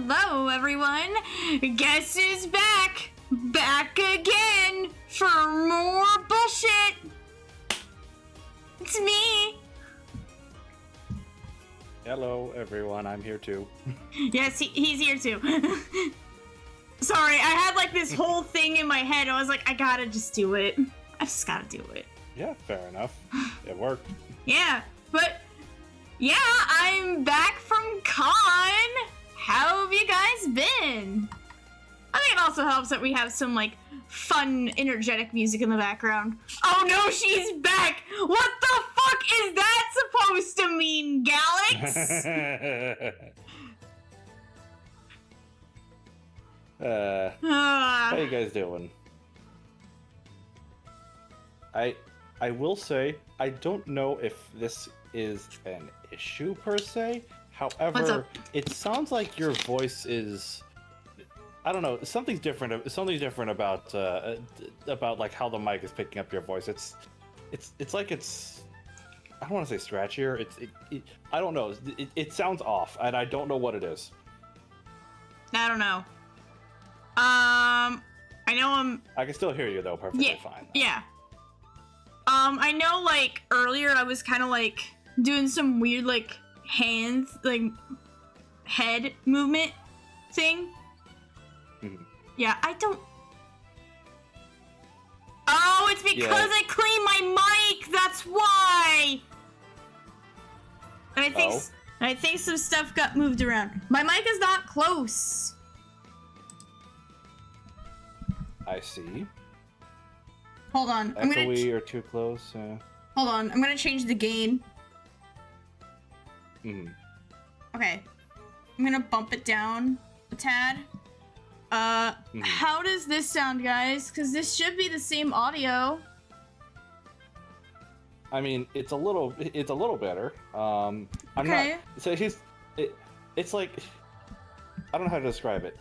Hello, everyone. Guess who's back? Back again for more bullshit. It's me. Hello, everyone. I'm here too. Yes, he's here too. Sorry, I had like this whole thing in my head. I was like, I gotta just do it. I just gotta do it. Yeah, fair enough. It worked. Yeah, but yeah, I'm back from con. How have you guys been? I think it also helps that we have some like fun, energetic music in the background. Oh no, she's back! What the fuck is that supposed to mean, Galax? How you guys doing? I will say, I don't know if this is an issue per se. However, it sounds like your voice is, I don't know, something's different. Something's different about like how the mic is picking up your voice. It's like it's, I don't want to say scratchier. I don't know. It sounds off, and I don't know what it is. I don't know. I know I can still hear you though, perfectly fine. Yeah. I know like earlier I was kind of like doing some weird like hands, like head movement thing. Mm-hmm. Yeah, I don't. Oh, it's because I cleaned my mic. That's why. And I think some stuff got moved around. My mic is not close. I see. Hold on. Echoey or too close? Hold on. I'm gonna change the gain. Okay. I'm gonna bump it down a tad. How does this sound, guys? Because this should be the same audio. I mean, it's a little better. I'm okay. Not. So it's like, I don't know how to describe it.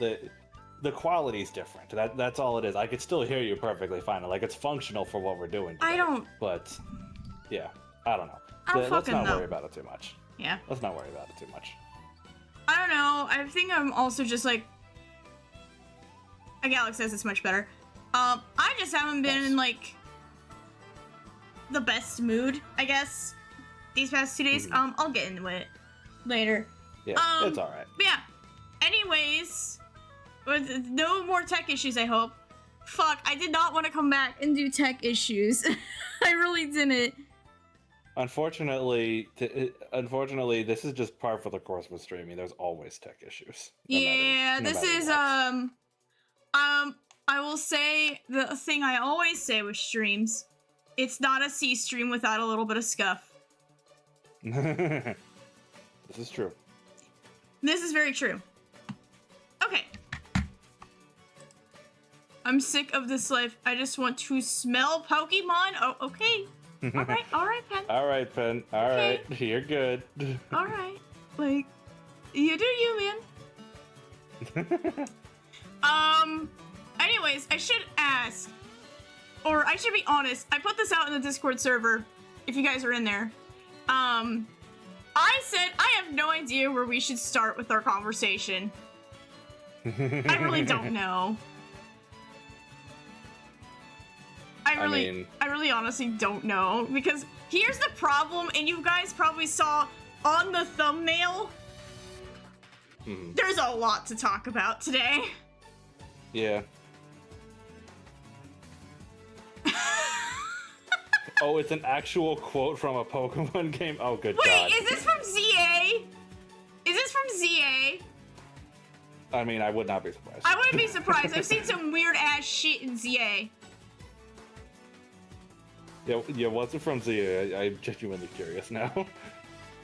The quality's different. That's all it is. I could still hear you perfectly fine. Like, it's functional for what we're doing today. But, yeah, I don't know. Let's not worry about it too much. Yeah. Let's not worry about it too much. I don't know. I think I'm also just like... Galax says it's much better. I just haven't been in, like, the best mood, I guess, these past 2 days. I'll get into it later. Yeah, it's alright. Yeah. Anyways... With no more tech issues, I hope. Fuck, I did not want to come back and do tech issues. I really didn't. Unfortunately, this is just par for the course with streaming. There's always tech issues. No I will say the thing I always say with streams. It's not a C stream without a little bit of scuff. This is true. This is very true. Okay. I'm sick of this life. I just want to smell Pokemon. Oh, okay. All right, Pen. All right, Pen. All right, you're good. All right, like, you do you, man. Anyways, I should ask, or I should be honest. I put this out in the Discord server. If you guys are in there, I said I have no idea where we should start with our conversation. I really don't know. I really honestly don't know, because here's the problem, and you guys probably saw on the thumbnail, there's a lot to talk about today. Yeah. Oh, it's an actual quote from a Pokemon game? Oh, good God. Wait, is this from ZA? Is this from ZA? I mean, I would not be surprised. I wouldn't be surprised. I've seen some weird-ass shit in ZA. Yeah, what's it from ZA? I'm genuinely curious now.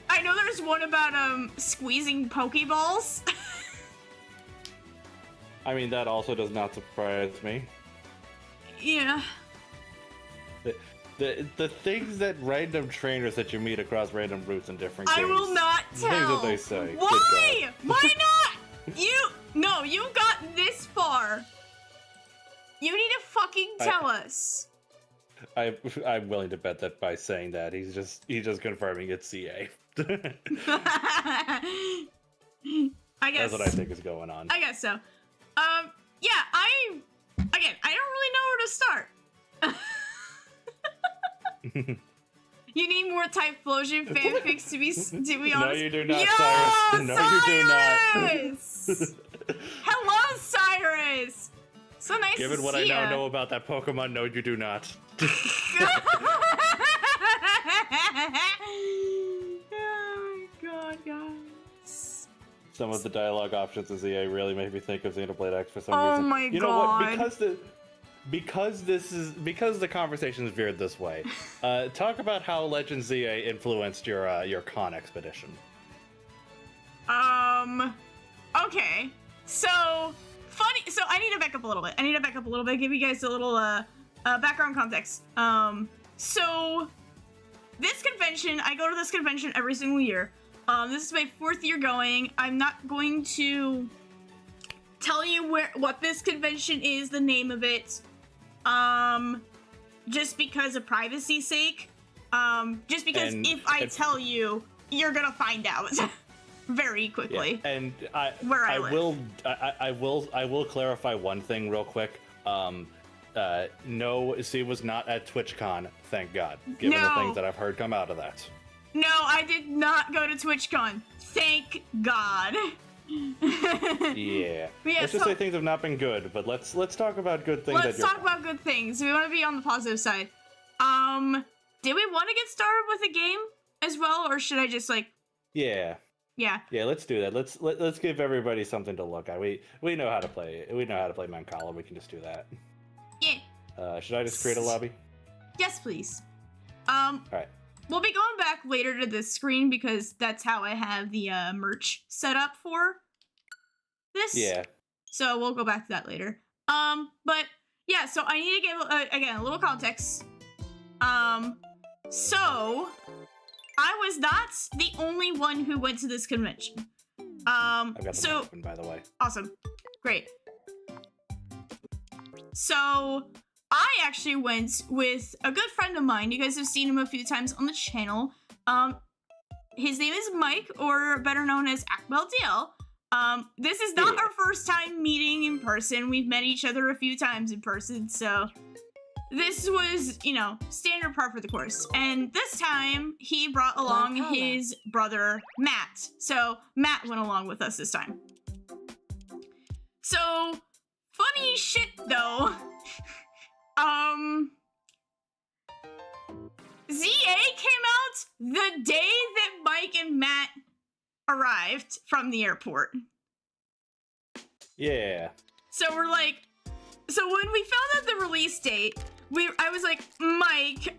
I know there's one about, squeezing Pokeballs. I mean, that also does not surprise me. Yeah. The things that random trainers that you meet across random routes in different games. I will not tell. Things that they say. Why? Why not? You got this far. You need to fucking tell us. I'm willing to bet that by saying that he's just confirming it's CA. I I guess. That's what I think is going on. I guess so. Yeah, I don't really know where to start. You need more Typhlosion fanfics to be honest. No, you do not, Yo, Cyrus. No, you do not. Cyrus! Hello, Cyrus! So nice Given to what see I now ya. know about that Pokemon, no, you do not. Oh my god, guys. Some of the dialogue options in ZA really made me think of Xenoblade X for some Oh reason. my You know what? God. Because the conversation's veered this way. Talk about how Legend ZA influenced your con expedition. Okay. So funny. So I need to back up a little bit. Give you guys a little background context. So this convention, I go to this convention every single year. This is my 4th year going. I'm not going to tell you what this convention is, the name of it, just because of privacy's sake. Just because if I tell you, you're gonna find out very quickly. Yeah. And I will clarify one thing real quick. No, Z was not at TwitchCon, thank God, given the things that I've heard come out of that. No, I did not go to TwitchCon. Thank God. Yeah. Let's just say things have not been good, but let's talk about good things. Let's talk about good things. We want to be on the positive side. Did we want to get started with a game as well, or should I just like? Yeah. Yeah, let's do that. Let's give everybody something to look at. We know how to play. We know how to play Mancala. We can just do that. Yeah. Should I just create a lobby? Yes, please. All right. We'll be going back later to this screen because that's how I have the merch set up for this. Yeah. So we'll go back to that later. But yeah, so I need to give again a little context. So I was not the only one who went to this convention. I've got the open, by the way. Awesome. Great. So I actually went with a good friend of mine. You guys have seen him a few times on the channel. His name is Mike, or better known as Akbel DL. This is not our first time meeting in person. We've met each other a few times in person, so this was, you know, standard par for the course. And this time, he brought along his brother, Matt. So Matt went along with us this time. So, funny shit, though. ZA came out the day that Mike and Matt arrived from the airport. Yeah. So we're like, so when we found out the release date, I was like, Mike,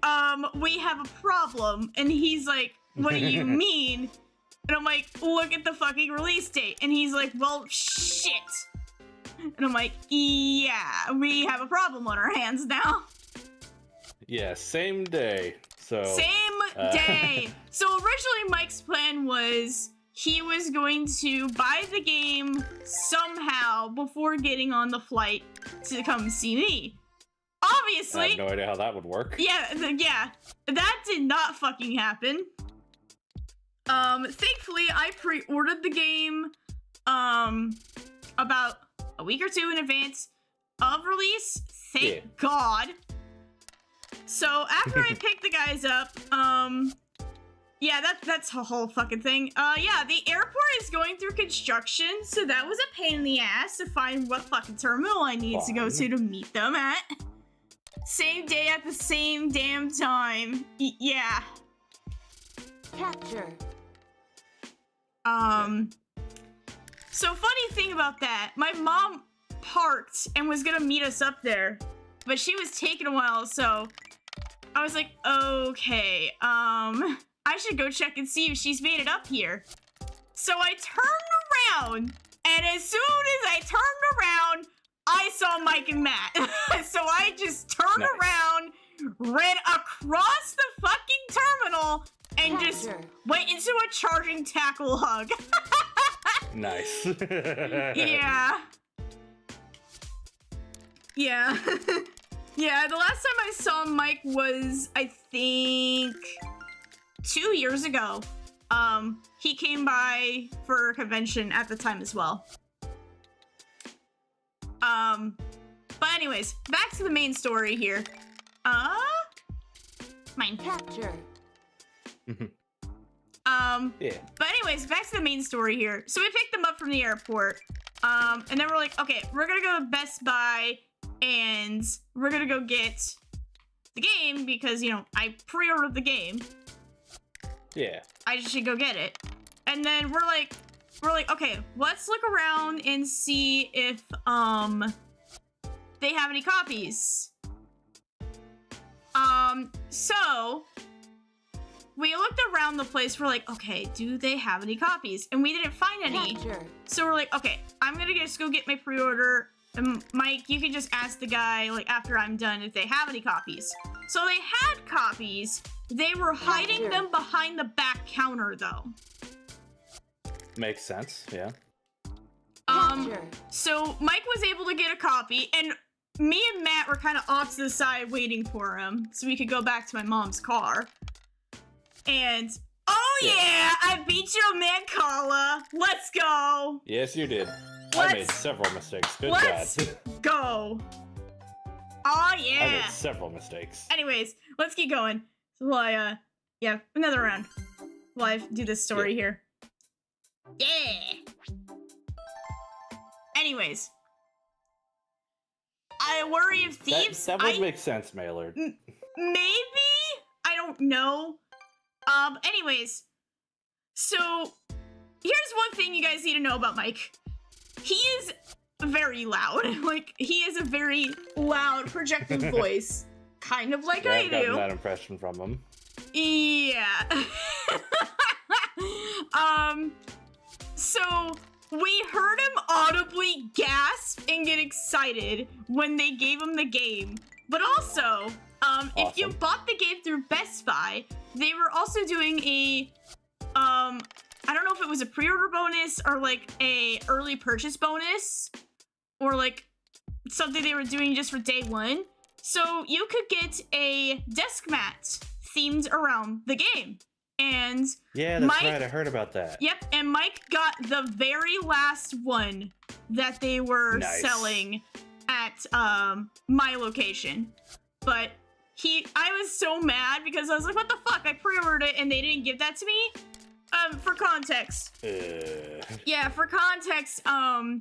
we have a problem. And he's like, what do you mean? And I'm like, look at the fucking release date. And he's like, well, shit. And I'm like, yeah, we have a problem on our hands now. Yeah, same day. So same day. So originally Mike's plan was he was going to buy the game somehow before getting on the flight to come see me. Obviously. I have no idea how that would work. Yeah, that did not fucking happen. Thankfully, I pre-ordered the game, about a week or two in advance of release. Thank God. So after I picked the guys up, yeah, that's a whole fucking thing. Yeah, the airport is going through construction, so that was a pain in the ass to find what fucking terminal I need to go to meet them at. Same day at the same damn time. Yeah. Capture. So funny thing about that, my mom parked and was gonna meet us up there, but she was taking a while, so I was like, okay, I should go check and see if she's made it up here. So I turned around, and as soon as I turned around, I saw Mike and Matt. So I just turned around, ran across the fucking terminal, and just went into a charging tackle hug. Nice. Yeah. Yeah. Yeah, the last time I saw Mike was, I think, 2 years ago. he came by for a convention at the time as well. But anyways, back to the main story here. Mine Capture. Yeah. But anyways, back to the main story here. So we picked them up from the airport. And then we're like, okay, we're gonna go to Best Buy and we're gonna go get the game because, you know, I pre-ordered the game. Yeah. I just should go get it. And then we're like, okay, let's look around and see if, they have any copies. So we looked around the place. We're like, okay, do they have any copies? And we didn't find any. Capture. So we're like, okay, I'm gonna just go get my pre-order. And Mike, you can just ask the guy, like, after I'm done if they have any copies. So they had copies. They were hiding Capture. them behind the back counter, though. Makes sense, yeah. Capture. So Mike was able to get a copy, and me and Matt were kind of off to the side waiting for him so we could go back to my mom's car. And, oh yeah, I beat you, man, Kala. Let's go. Yes, you did. I Let's- made several mistakes. Good Let's God. go. Oh I yeah. made several mistakes. Anyways, let's keep going. So while yeah, another round. While I do this story here. Yeah. Anyways. I worry of thieves. That would make sense, Maylard. Maybe? I don't know. Anyways. So, here's one thing you guys need to know about Mike. He is very loud. Like, he has a very loud, projecting voice. Kind of like I I've gotten do. that impression from him. Yeah. So we heard him audibly gasp and get excited when they gave him the game. But also, if you Awesome. bought the game through Best Buy, they were also doing a, I don't know if it was a pre-order bonus or like a early purchase bonus or like something they were doing just for day one. So you could get a desk mat themed around the game. And Yeah, that's Mike- right. I heard about that. yep, and Mike got the very last one that they were Nice. selling at my location. But I was so mad because I was like, what the fuck? I pre-ordered it and they didn't give that to me. For context. Yeah, for context, I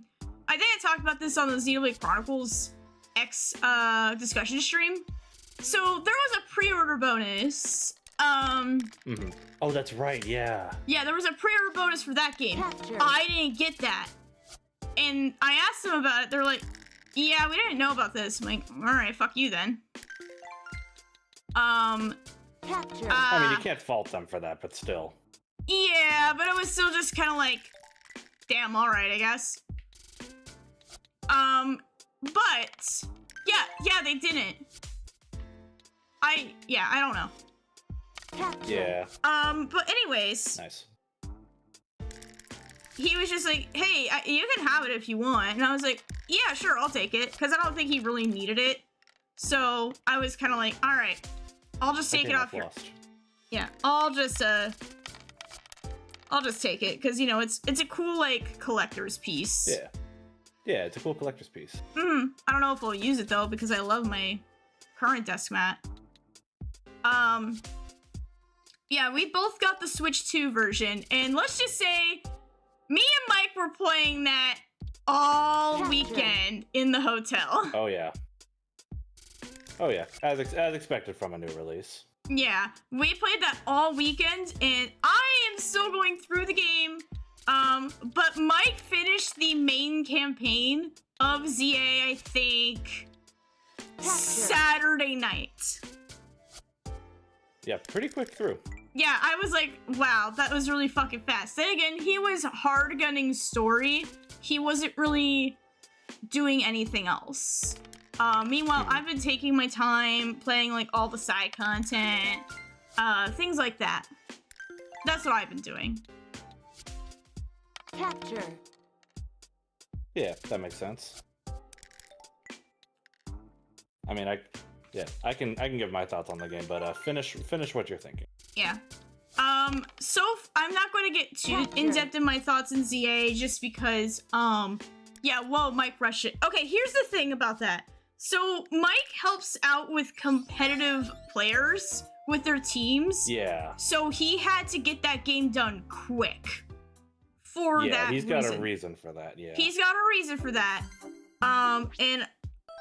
think I talked about this on the Xenoblade Chronicles X discussion stream. So there was a pre-order bonus. Mhm. Oh, that's right. Yeah. Yeah, there was a pre-order bonus for that game. Capture. I didn't get that. And I asked them about it. They're like, yeah, we didn't know about this. I'm like, alright, fuck you then. Capture. I mean, you can't fault them for that, but still. Yeah, but it was still just kind of like, damn, alright, I guess. But, yeah, they didn't. I don't know. Capture. Yeah. But anyways, Nice. he was just like, hey, you can have it if you want. And I was like, yeah, sure, I'll take it. Because I don't think he really needed it. So I was kind of like, all right, I'll just take Okay, it not off your... lost. Yeah, I'll just take it. Because, you know, it's a cool, like, collector's piece. Yeah. Yeah, it's a cool collector's piece. I don't know if I'll use it, though, because I love my current desk mat. Yeah, we both got the Switch 2 version, and let's just say, me and Mike were playing that all Capture. weekend in the hotel. Oh yeah. Oh yeah. As expected from a new release. Yeah, we played that all weekend, and I am still going through the game. But Mike finished the main campaign of ZA, I think, Capture. Saturday night. Yeah, pretty quick through. Yeah, I was like, wow, that was really fucking fast. Then again, he was hard gunning story. He wasn't really doing anything else. Meanwhile, I've been taking my time playing like all the side content, things like that. That's what I've been doing. Capture. Yeah, that makes sense. I mean, I can give my thoughts on the game, but finish what you're thinking. Yeah. I'm not going to get too in-depth in my thoughts in ZA just because, yeah, whoa, Mike rushed it. Okay, here's the thing about that. So, Mike helps out with competitive players with their teams. Yeah. So, he had to get that game done quick for that Yeah, he's got reason. a reason for that, yeah. He's got a reason for that. And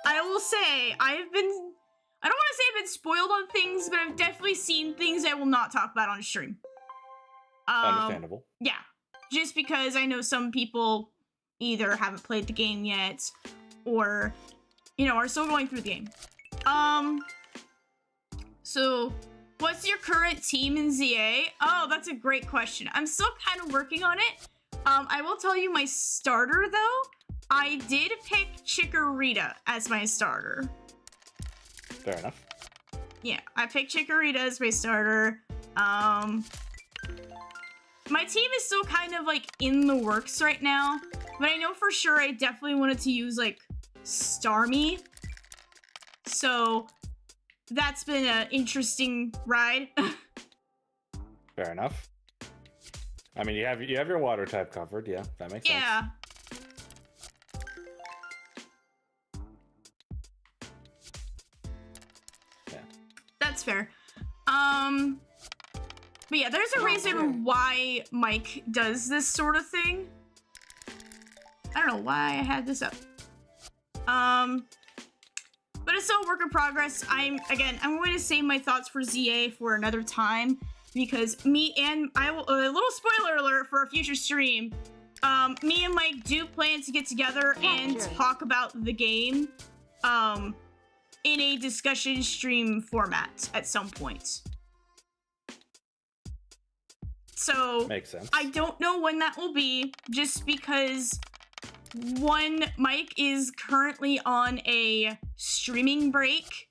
I will say, I don't want to say I've been spoiled on things, but I've definitely seen things I will not talk about on stream. Understandable. Yeah, just because I know some people either haven't played the game yet, or, you know, are still going through the game. So, what's your current team in ZA? Oh, that's a great question. I'm still kind of working on it. I will tell you my starter, though. I did pick Chikorita as my starter. Fair enough. Yeah, I picked Chikorita as my starter. My team is still kind of, like, in the works right now, but I know for sure I definitely wanted to use, like, Starmie. So, that's been an interesting ride. Fair enough. I mean, you have your water type covered, yeah, that makes sense. Yeah. That's fair. But yeah, there's a reason why Mike does this sort of thing. I don't know why I had this up. But it's still a work in progress. I'm going to save my thoughts for ZA for another time because a little spoiler alert for a future stream. Me and Mike do plan to get together and talk about the game, in a discussion stream format at some point. So, makes sense. I don't know when that will be, just because, one, Mike is currently on a streaming break,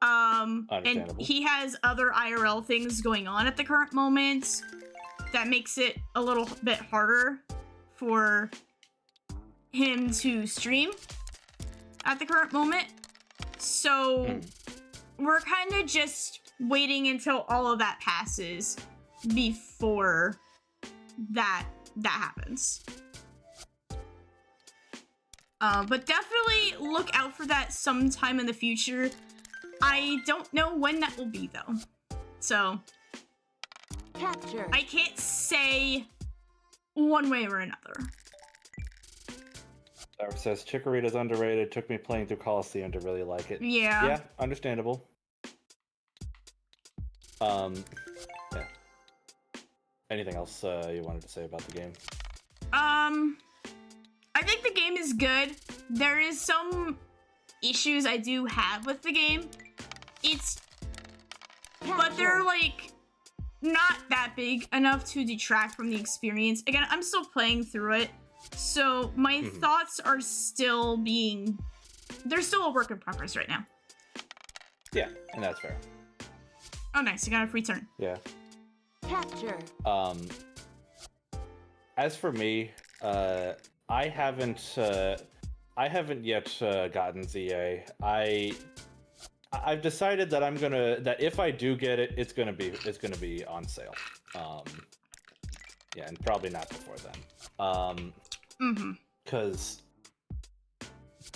and he has other IRL things going on at the current moment that makes it a little bit harder for him to stream at the current moment. So, we're kind of just waiting until all of that passes before that happens. But definitely look out for that sometime in the future. I don't know when that will be, though. So, Capture. I can't say one way or another. Sarah says Chikorita's underrated. Took me playing through Coliseum to really like it. Yeah. Yeah, understandable. Yeah. Anything else you wanted to say about the game? I think the game is good. There is some issues I do have with the game. But they're like not that big enough to detract from the experience. Again, I'm still playing through it. So my thoughts are still they're still a work in progress right now. Yeah, and that's fair. Oh, nice. I got a free turn. Yeah. Capture. As for me, I haven't yet gotten ZA. I've decided that that if I do get it, it's gonna be on sale. Yeah, and probably not before then. Because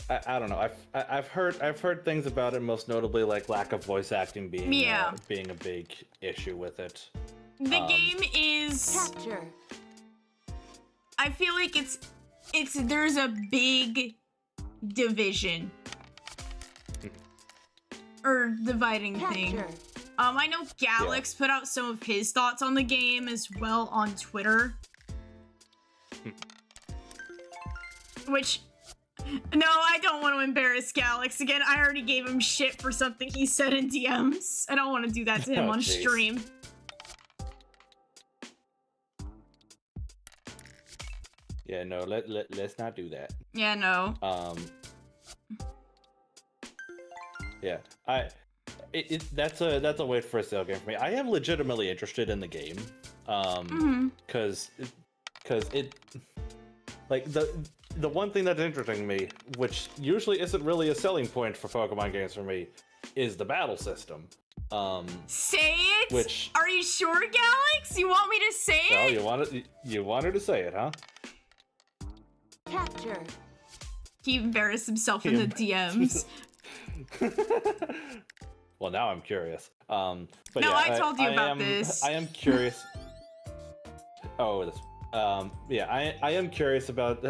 I don't know. I've heard things about it, most notably like lack of voice acting being a big issue with it. The game is. Capture. I feel like there's a big division or dividing thing. I know Galax put out some of his thoughts on the game as well on Twitter. Which, no, I don't want to embarrass Galax again. I already gave him shit for something he said in DMs. I don't want to do that to him on stream. Yeah, no, let's not do that. Yeah, no. Yeah, that's a wait for a sale game for me. I am legitimately interested in the game, because it, like the one thing that's interesting to me, which usually isn't really a selling point for Pokemon games for me, is the battle system. Say it? Which... Are you sure, Galax? You want me to say Well, it? you wanted to say it, huh? Capture. He embarrassed himself in the DMs. Well, now I'm curious. But No, yeah, I told you about this. I am curious. Oh, this. Yeah, I am curious about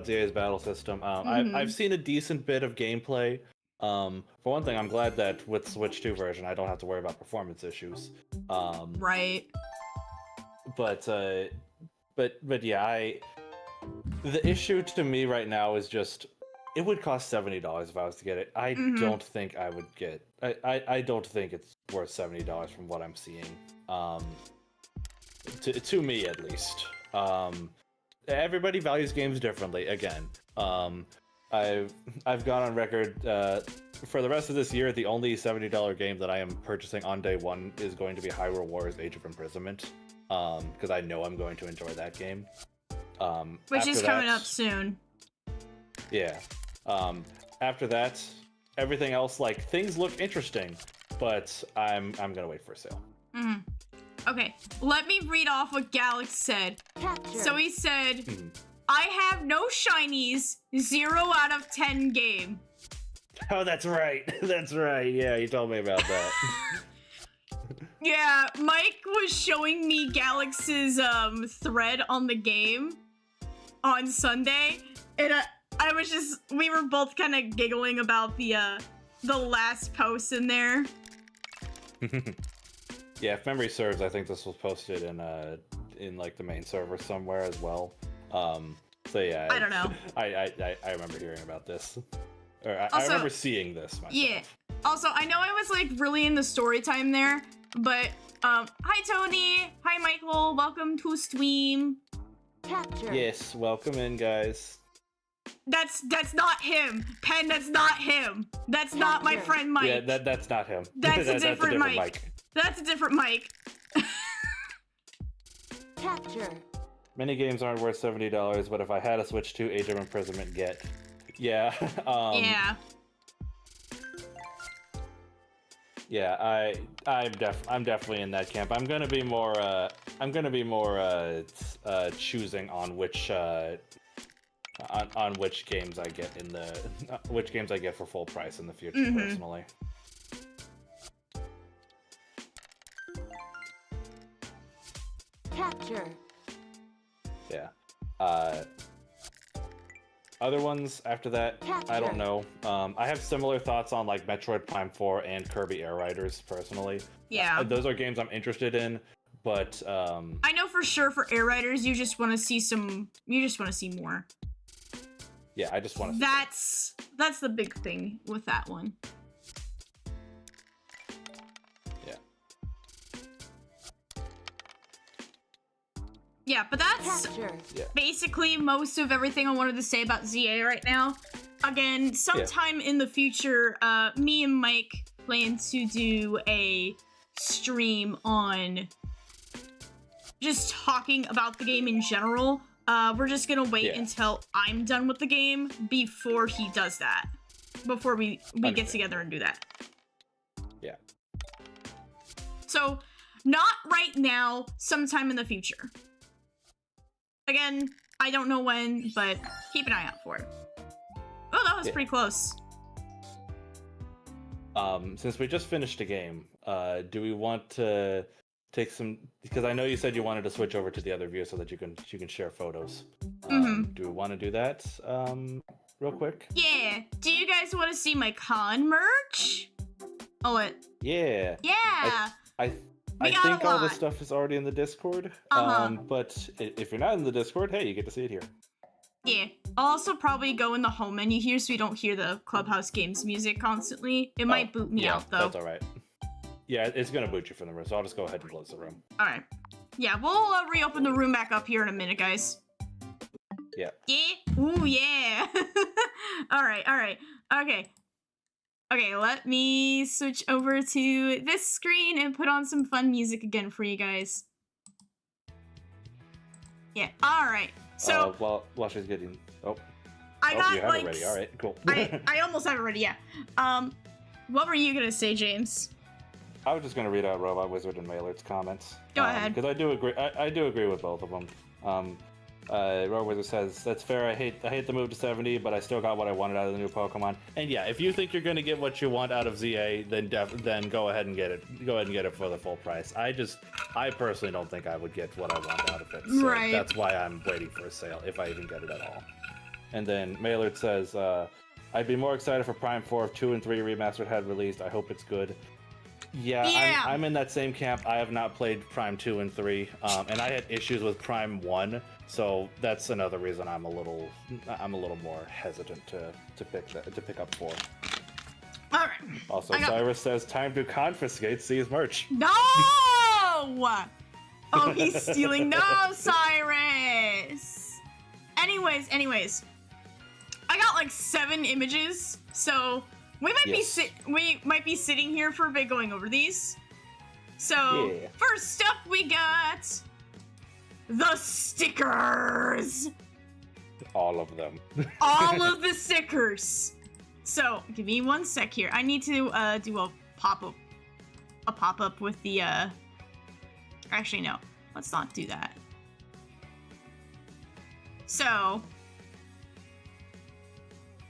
ZA's battle system. I've seen a decent bit of gameplay. For one thing, I'm glad that with Switch 2 version, I don't have to worry about performance issues. Right. But yeah, the issue to me right now is just it would cost $70 if I was to get it. I don't think I would get. I don't think it's worth $70 from what I'm seeing. To me at least. Everybody values games differently. Again, I've gone on record for the rest of this year. The only $70 game that I am purchasing on day one is going to be Hyrule Warriors: Age of Imprisonment, because I know I'm going to enjoy that game. Which is coming up soon. Yeah. After that, everything else, like, things look interesting, but I'm gonna wait for a sale. Okay, let me read off what Galax said. Capture. So he said, I have no shinies, 0 out of 10 game. Oh, that's right. That's right. Yeah, you told me about that. Yeah, Mike was showing me Galax's thread on the game on Sunday, and I was just, we were both kind of giggling about the last post in there. Yeah, if memory serves, I think this was posted in like the main server somewhere as well. So yeah, I don't know. I remember hearing about this, or I Also, remember seeing this myself. Yeah. Also, I know I was like really in the story time there, but hi Tony, hi Michael, welcome to stream. Capture. Yes, welcome in, guys. That's not him. Pen, that's not him. That's not my friend Mike. Yeah, that's not him. That's a different Mike. That's a different Mike. Capture. Many games aren't worth $70, but if I had a Switch 2, Age of Imprisonment, get. Yeah. Yeah. Yeah, I'm definitely in that camp. I'm gonna be more choosing on which on which games I get in the which games I get for full price in the future personally. Capture. Yeah. Other ones after that, I don't know. I have similar thoughts on like Metroid Prime 4 and Kirby Air Riders personally. Yeah. Those are games I'm interested in, but I know for sure for Air Riders, you just want to see some. You just want to see more. Yeah, I just want to. That's the big thing with that one. Yeah. Yeah, but that's basically most of everything I wanted to say about ZA right now. Again, sometime in the future, me and Mike plan to do a stream on just talking about the game in general. We're just gonna wait until I'm done with the game before he does that. Before we get together and do that. Yeah. So, not right now, sometime in the future. Again, I don't know when, but keep an eye out for it. Oh, that was pretty close. Since we just finished a game, do we want to take some? Because I know you said you wanted to switch over to the other view so that you can share photos. Do we want to do that real quick? Yeah. Do you guys want to see my con merch? Oh, it. Yeah. Yeah. I think all this stuff is already in the Discord. But if you're not in the Discord, hey, you get to see it here. Yeah. I'll also probably go in the home menu here so we don't hear the Clubhouse Games music constantly. It might boot me out, though. That's all right. Yeah, it's going to boot you from the room, so I'll just go ahead and close the room. All right. Yeah, we'll reopen the room back up here in a minute, guys. Yeah. Yeah? Ooh, yeah. All right. Okay, let me switch over to this screen and put on some fun music again for you guys. Yeah, alright. So while she's getting you have it ready. All right, cool. I almost have it ready, yeah. What were you gonna say, James? I was just gonna read out Robot Wizard and Mailer's comments. Go ahead. Because I do agree. I do agree with both of them. Robot Wizard says that's fair. I hate the move to 70, but I still got what I wanted out of the new Pokemon. And yeah, if you think you're gonna get what you want out of ZA, then go ahead and get it. Go ahead and get it for the full price. I personally don't think I would get what I want out of it. So right. That's why I'm waiting for a sale, if I even get it at all. And then Maylard says, I'd be more excited for Prime 4 if 2 and 3 Remastered had released. I hope it's good. Yeah. I'm in that same camp. I have not played Prime 2 and 3, and I had issues with Prime 1, so that's another reason I'm a little more hesitant to pick up 4. All right. Also, Cyrus says, time to confiscate C's merch. No! Oh, he's stealing. No, Cyrus! Anyways. I got like 7 images, so we might be sitting here for a bit going over these. So, First up we got the stickers! All of them. All of the stickers! So, give me 1 sec here. I need to do a pop-up with the actually no, let's not do that. So,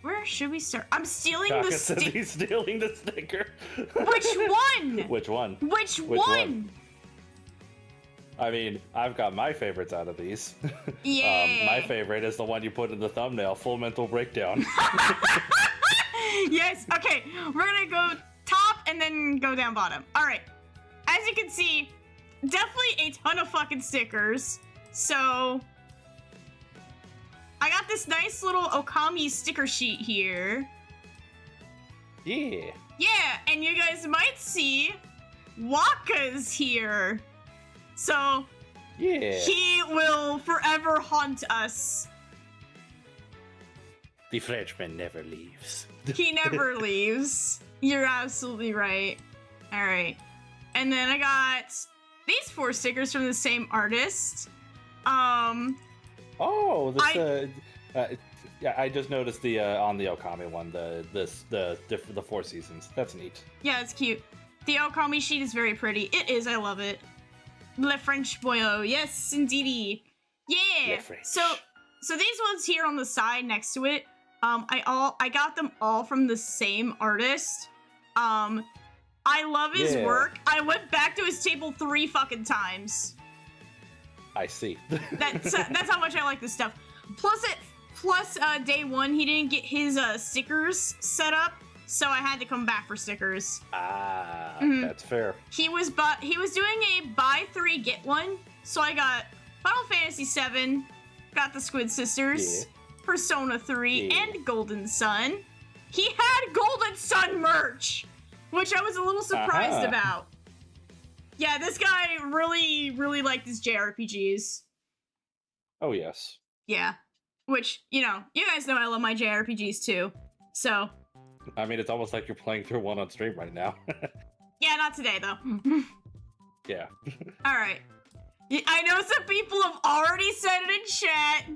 where should we start? I'm stealing the sticker. He's stealing the sticker. Which one? Which one? Which one? I mean, I've got my favorites out of these. Yeah. My favorite is the one you put in the thumbnail, Full Mental Breakdown. Yes. Okay, we're gonna go top and then go down bottom. All right. As you can see, definitely a ton of fucking stickers. So I got this nice little Okami sticker sheet here. Yeah. Yeah, and you guys might see Waka's here. So yeah, he will forever haunt us. The Frenchman never leaves. He never leaves. You're absolutely right. All right. And then I got these 4 stickers from the same artist. Oh, yeah, I just noticed the on the Okami one, the 4 seasons. That's neat. Yeah, it's cute. The Okami sheet is very pretty. It is. I love it. Le French boyo. Yes, indeedy. Yeah. So these ones here on the side next to it, I got them all from the same artist. I love his work. I went back to his table 3 fucking times. I see. That's how much I like this stuff. Plus day 1 he didn't get his stickers set up, so I had to come back for stickers. That's fair. He was doing a buy 3 get 1, so I got Final Fantasy 7, got the Squid Sisters, Persona 3, and Golden Sun. He had Golden Sun merch, which I was a little surprised about. Yeah, this guy really, really liked his JRPGs. Oh, yes. Yeah. Which, you guys know I love my JRPGs too. So. I mean, it's almost like you're playing through one on stream right now. Yeah, not today though. Yeah. Alright. I know some people have already said it in chat.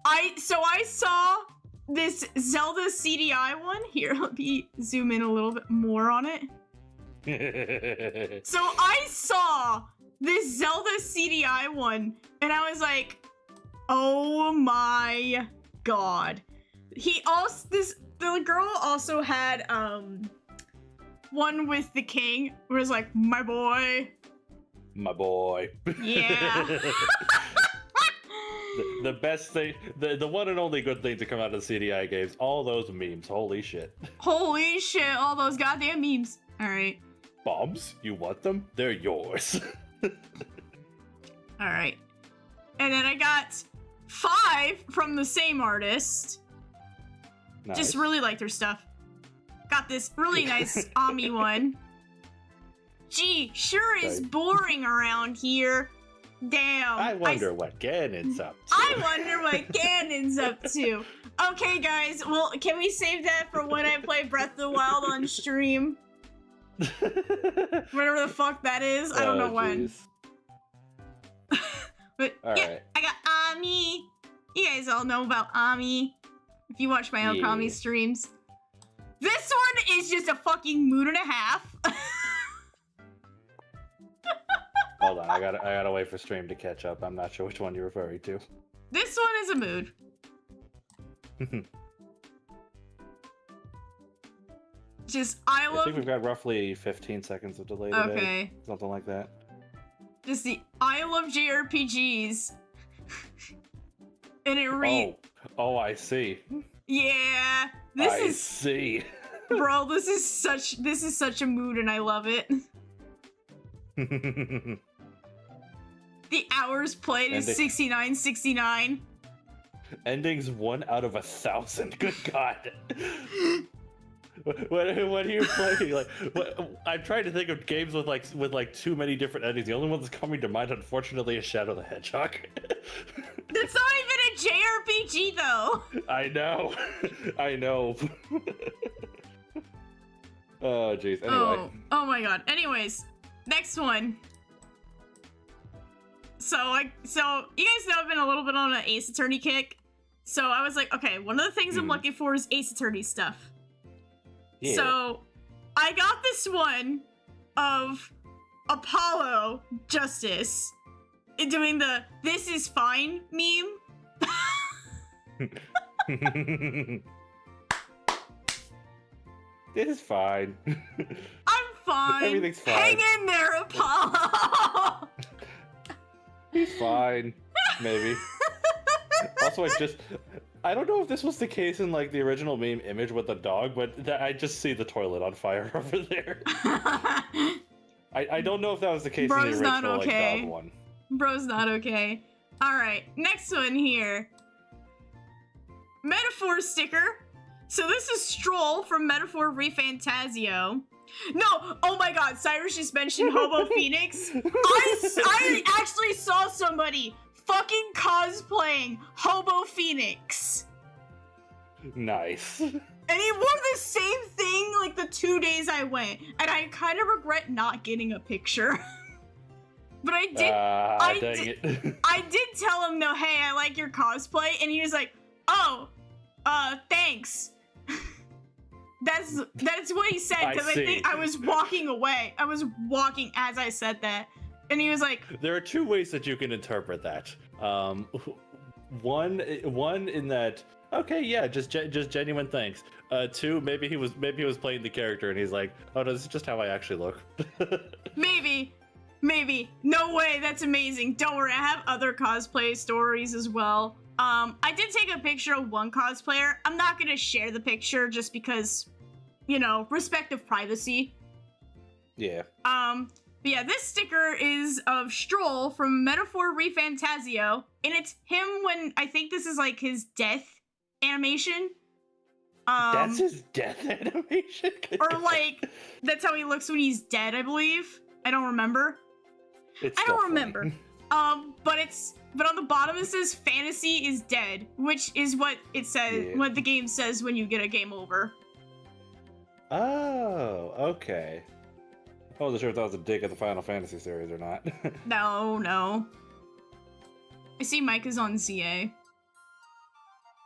I saw this Zelda CDI one. Here, let me zoom in a little bit more on it. So I saw this Zelda CDI one, and I was like, oh my god. The girl also had one with the king, where it's like, my boy. My boy. Yeah. The best thing, the one and only good thing to come out of the CDI games, all those memes, holy shit. Holy shit, all those goddamn memes. Alright. Bombs? You want them? They're yours. Alright. And then I got 5 from the same artist. Nice. Just really like their stuff. Got this really nice Ami one. Gee, sure is boring around here. Damn. I wonder what Ganon's up to. I wonder what Ganon's up to. Okay, guys, well, can we save that for when I play Breath of the Wild on stream? Whatever the fuck that is, I don't know when. But right. I got Ami. You guys all know about Ami. If you watch my Okami streams. This one is just a fucking moon and a half. Hold on, I gotta wait for stream to catch up. I'm not sure which one you're referring to. This one is a mood. Just I think we've got roughly 15 seconds of delay today. Okay. Something like that. Just the I love JRPGs. And it reads. Oh, I see. Yeah. I see. Bro, this is such a mood and I love it. The hours played is 6969. Endings 1 out of 1,000. Good God. What are you playing? Like, I'm trying to think of games with like too many different endings. The only one that's coming to mind, unfortunately, is Shadow the Hedgehog. That's not even a JRPG, though. I know. I know. Oh, jeez. Anyway. Oh my God. Anyways, next one. So you guys know I've been a little bit on an Ace Attorney kick. So I was like, okay, one of the things I'm looking for is Ace Attorney stuff. Yeah. So I got this one of Apollo Justice doing the "This is fine" meme. This is fine. I'm fine. Everything's fine. Hang in there, Apollo. He's fine. Maybe. Also, I don't know if this was the case in like the original meme image with the dog, but I just see the toilet on fire over there. I don't know if that was the case in the original not okay. like dog one. Bro's not okay. Alright, next one here. Metaphor sticker. So this is Stroll from Metaphor ReFantasio. No! Oh my God, Cyrus just mentioned Hobo Phoenix. I actually saw somebody fucking cosplaying Hobo Phoenix. Nice. And he wore the same thing like the 2 days I went. And I kind of regret not getting a picture. But I did tell him though, hey, I like your cosplay. And he was like, oh, thanks. That's what he said, because I think I was walking away. I was walking as I said that. And he was like, there are two ways that you can interpret that. One in that, okay, yeah, just genuine thanks. Two, maybe he was playing the character and he's like, oh no, this is just how I actually look. Maybe. No way, that's amazing. Don't worry, I have other cosplay stories as well. I did take a picture of one cosplayer. I'm not gonna share the picture just because, you know, respect of privacy. Yeah. But yeah, this sticker is of Stroll from Metaphor ReFantasio, and it's him when I think this is like his death animation. That's his death animation? Or like, that's how he looks when he's dead, I believe. I don't remember. It's I don't remember. But on the bottom it says fantasy is dead, which is what it says, what the game says when you get a game over. Oh, okay. I wasn't sure if that was a dig at the Final Fantasy series or not. No. I see Mike is on CA.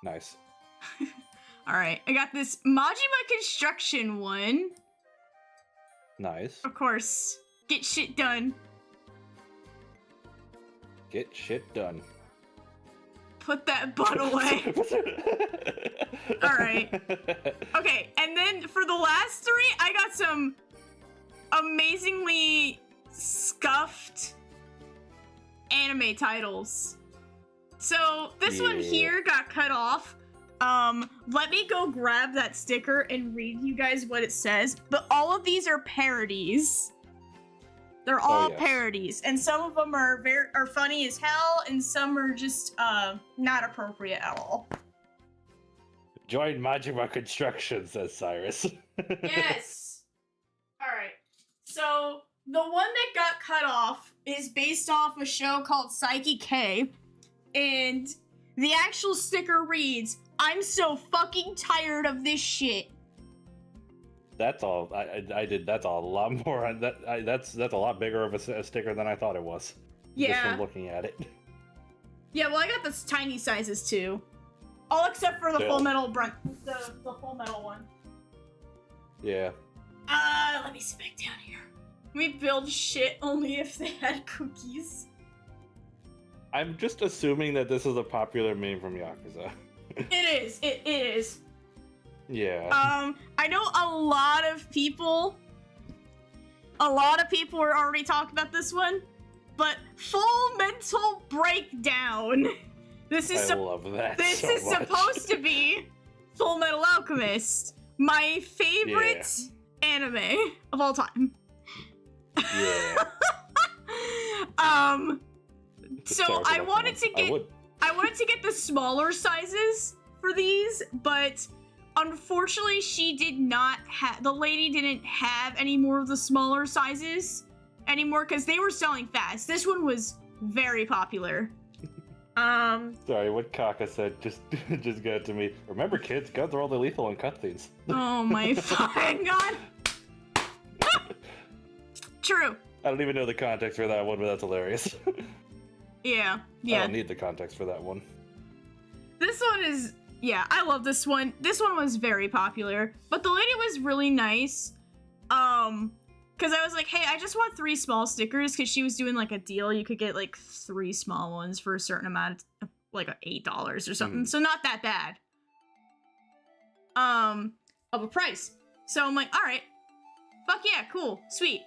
Nice. Alright, I got this Majima Construction one. Nice. Of course. Get shit done. Get shit done. Put that butt away. Alright. Okay, and then for the last three, I got some amazingly scuffed anime titles. So this one here got cut off. Let me go grab that sticker and read you guys what it says. But all of these are parodies. They're all parodies, and some of them are funny as hell, and some are just not appropriate at all. Join Majima Construction, says Cyrus. Yes. All right. So the one that got cut off is based off a show called Psyche K, and the actual sticker reads, "I'm so fucking tired of this shit." That's all. I did. That's a lot more. That's a lot bigger of a sticker than I thought it was. Yeah. Just from looking at it. Yeah. Well, I got the tiny sizes too, all except for the Full Metal the Full Metal one. Yeah. Let me sit back down here. We build shit only if they had cookies. I'm just assuming that this is a popular meme from Yakuza. It is. Yeah. I know a lot of people are already talking about this one, but Full Mental Breakdown. I love that. This so is much. supposed to be Full Metal Alchemist, my favorite anime of all time. Yeah. So Sorry for I that wanted to comment. get the smaller sizes for these, but unfortunately she did not have, the lady didn't have any more of the smaller sizes anymore because they were selling fast. This one was very popular. Sorry, what Kaka said just got to me. Remember, kids, guns are all lethal in cutscenes. Oh my fucking god. True. I don't even know the context for that one, but that's hilarious. Yeah. I don't need the context for that one. This one is, yeah, I love this one. This one was very popular, but the lady was really nice. Because I was like, hey, I just want 3 small stickers, because she was doing like a deal. You could get like 3 small ones for a certain amount, like $8 or something. So not that bad. Of a price. So I'm like, all right, fuck yeah, cool, sweet.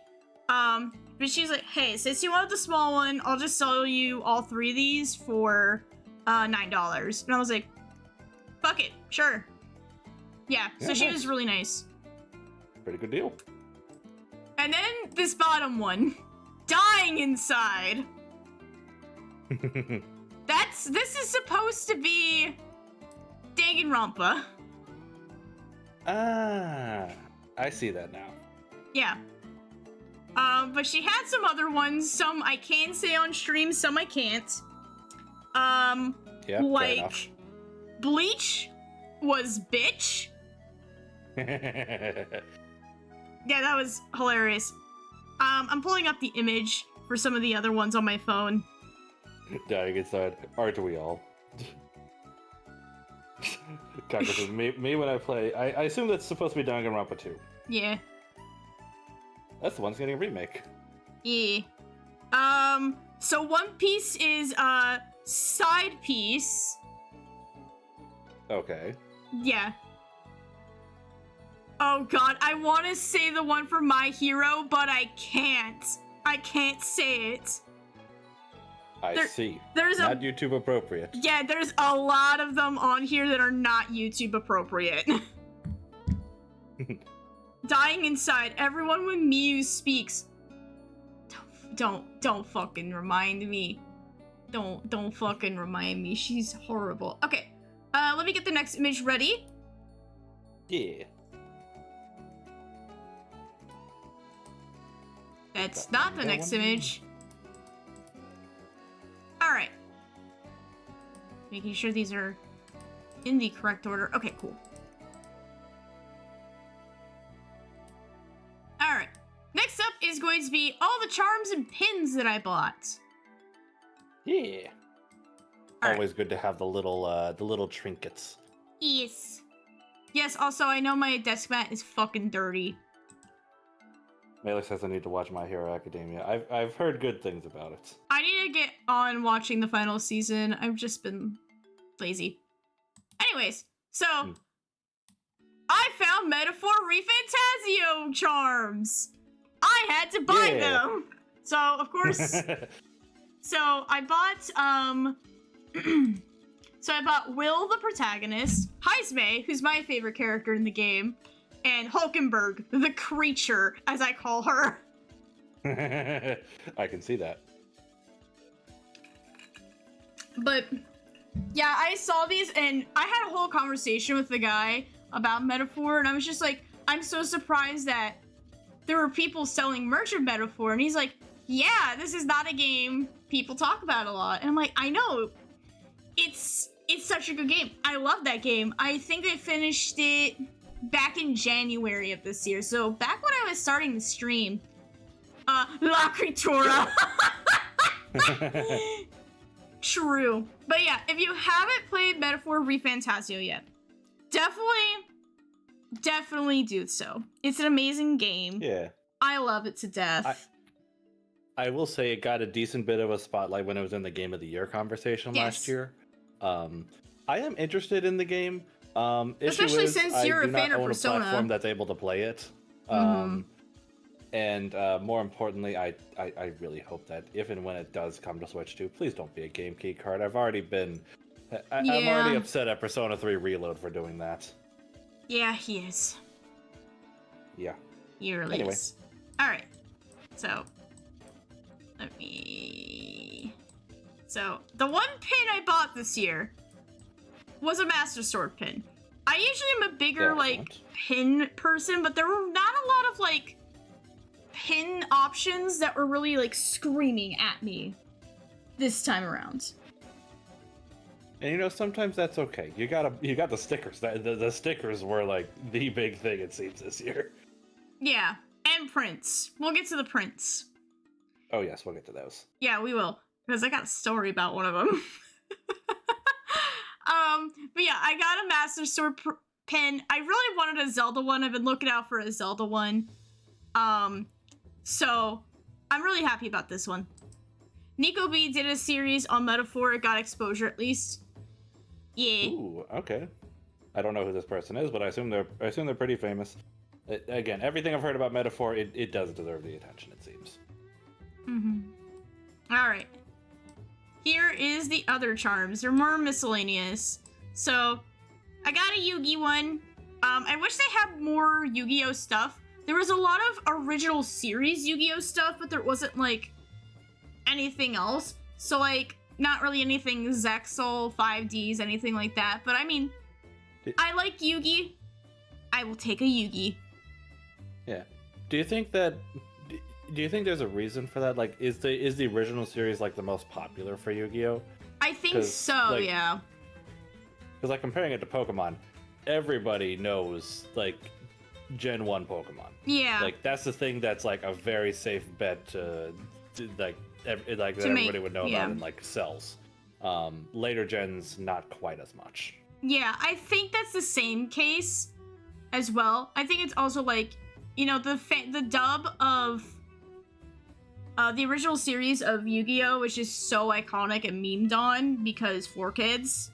But she's like, hey, since you wanted the small one, I'll just sell you all 3 of these for $9. And I was like, fuck it, sure. Yeah, so she was really nice. Pretty good deal. And then this bottom one, dying inside. This is supposed to be Danganronpa. Ah, I see that now. Yeah. But she had some other ones. Some I can say on stream, some I can't. Yeah, like Bleach was bitch. Yeah, that was hilarious. I'm pulling up the image for some of the other ones on my phone. Dying inside. Aren't we all? Kaka says, me when I play. I assume that's supposed to be Danganronpa 2. Yeah. That's the one that's getting a remake. Yeah. So One Piece is side piece. Okay. Yeah. Oh god, I want to say the one for My Hero, but I can't. I can't say it. I see. There's not YouTube appropriate. Yeah, there's a lot of them on here that are not YouTube appropriate. Dying inside. Everyone when Miyu speaks. Don't fucking remind me. Don't fucking remind me. She's horrible. Okay. Let me get the next image ready. Yeah. That's not the next image. Alright. Making sure these are in the correct order. Okay, cool. Alright. Next up is going to be all the charms and pins that I bought. Yeah. All Always good to have the little trinkets. Yes. Yes, also, I know my desk mat is fucking dirty. Malik says I need to watch My Hero Academia. I've heard good things about it. I need to get on watching the final season. I've just been lazy. Anyways, so I found Metaphor Refantasio charms. I had to buy them. So, of course, so I bought so I bought Will, the protagonist, Heisme, who's my favorite character in the game, and Hulkenberg, the creature, as I call her. I can see that. But, yeah, I saw these, and I had a whole conversation with the guy about Metaphor, and I was just like, I'm so surprised that there were people selling merch of Metaphor, and he's like, yeah, this is not a game people talk about a lot. And I'm like, I know, it's such a good game. I love that game. I think I finished it back in January of this year. So back when I was starting the stream, La Creatura. True. But yeah, if you haven't played Metaphor Refantasio yet, definitely do so. It's an amazing game. Yeah. I love it to death. I will say it got a decent bit of a spotlight when it was in the Game of the Year conversation last year. I am interested in the game. Especially since you're a fan of Persona. I do not own a platform that's able to play it. And more importantly, I really hope that if and when it does come to Switch 2, please don't be a Game Key card. I'm already upset at Persona 3 Reload for doing that. Yeah, he is. Yeah. He really is. Alright. So, So, the one pin I bought this year was a Master Sword pin. I usually am a bigger, pin person, but there were not a lot of, pin options that were really, screaming at me this time around. And, sometimes that's okay. You got the stickers. The stickers were, the big thing, it seems, this year. Yeah, and prints. We'll get to the prints. Oh, yes, we'll get to those. Yeah, we will. Because I got a story about one of them. But yeah, I got a Master Sword pin. I really wanted a Zelda one. I've been looking out for a Zelda one. So I'm really happy about this one. Nico B did a series on Metaphor. It got exposure at least. Yeah. Ooh, okay. I don't know who this person is, but I assume they're pretty famous. Again, everything I've heard about Metaphor, it does deserve the attention, it seems. All right. Here is the other charms. They're more miscellaneous. So, I got a Yugi one. I wish they had more Yu-Gi-Oh stuff. There was a lot of original series Yu-Gi-Oh stuff, but there wasn't, anything else. So, not really anything Zexal, 5Ds, anything like that. But, I mean, I like Yugi. I will take a Yugi. Yeah. Do you think there's a reason for that? Is the original series the most popular for Yu-Gi-Oh? I think so, yeah. Because comparing it to Pokemon, everybody knows Gen 1 Pokemon. Yeah. That's the thing that's a very safe bet to everybody would know about in cells. Later gens, not quite as much. Yeah, I think that's the same case as well. I think it's also the dub of the original series of Yu-Gi-Oh, which is so iconic and memed on because 4Kids.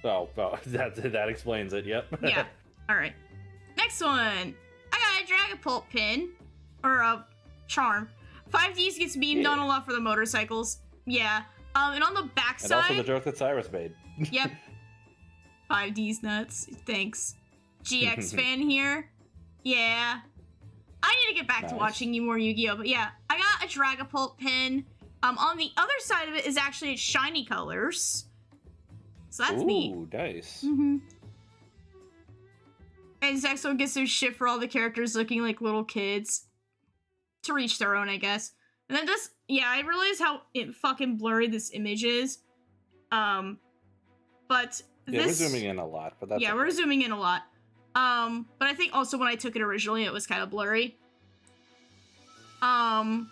Oh, that explains it. Yep. Yeah. All right. Next one. I got a Dragapult pin or a charm. 5Ds gets memed on a lot for the motorcycles. Yeah. And on the backside. And also the joke that Cyrus made. Yep. 5D's nuts. Thanks. GX fan here. Yeah. I need to get back to watching more Yu-Gi-Oh! But yeah, I got a Dragapult pin. On the other side of it is actually shiny colors. So that's neat. Ooh, nice. And Zexo gets their shit for all the characters looking like little kids. To reach their own, I guess. And then I realize how fucking blurry this image is. But we're zooming in a lot, but that's we're zooming in a lot. But I think also when I took it originally, it was kind of blurry. But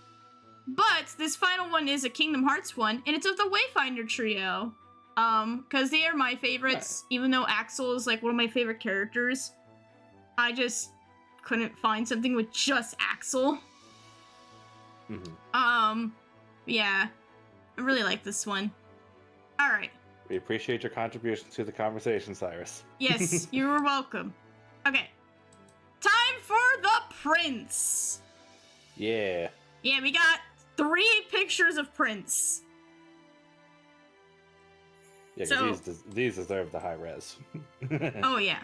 this final one is a Kingdom Hearts one, and it's of the Wayfinder trio. Because they are my favorites, even though Axel is one of my favorite characters. I just couldn't find something with just Axel. Yeah. I really like this one. Alright. We appreciate your contribution to the conversation, Cyrus. Yes, you are welcome. Okay. Time for the Prince. Yeah. Yeah, we got 3 pictures of Prince. Yeah, because these deserve the high res. Oh, yeah.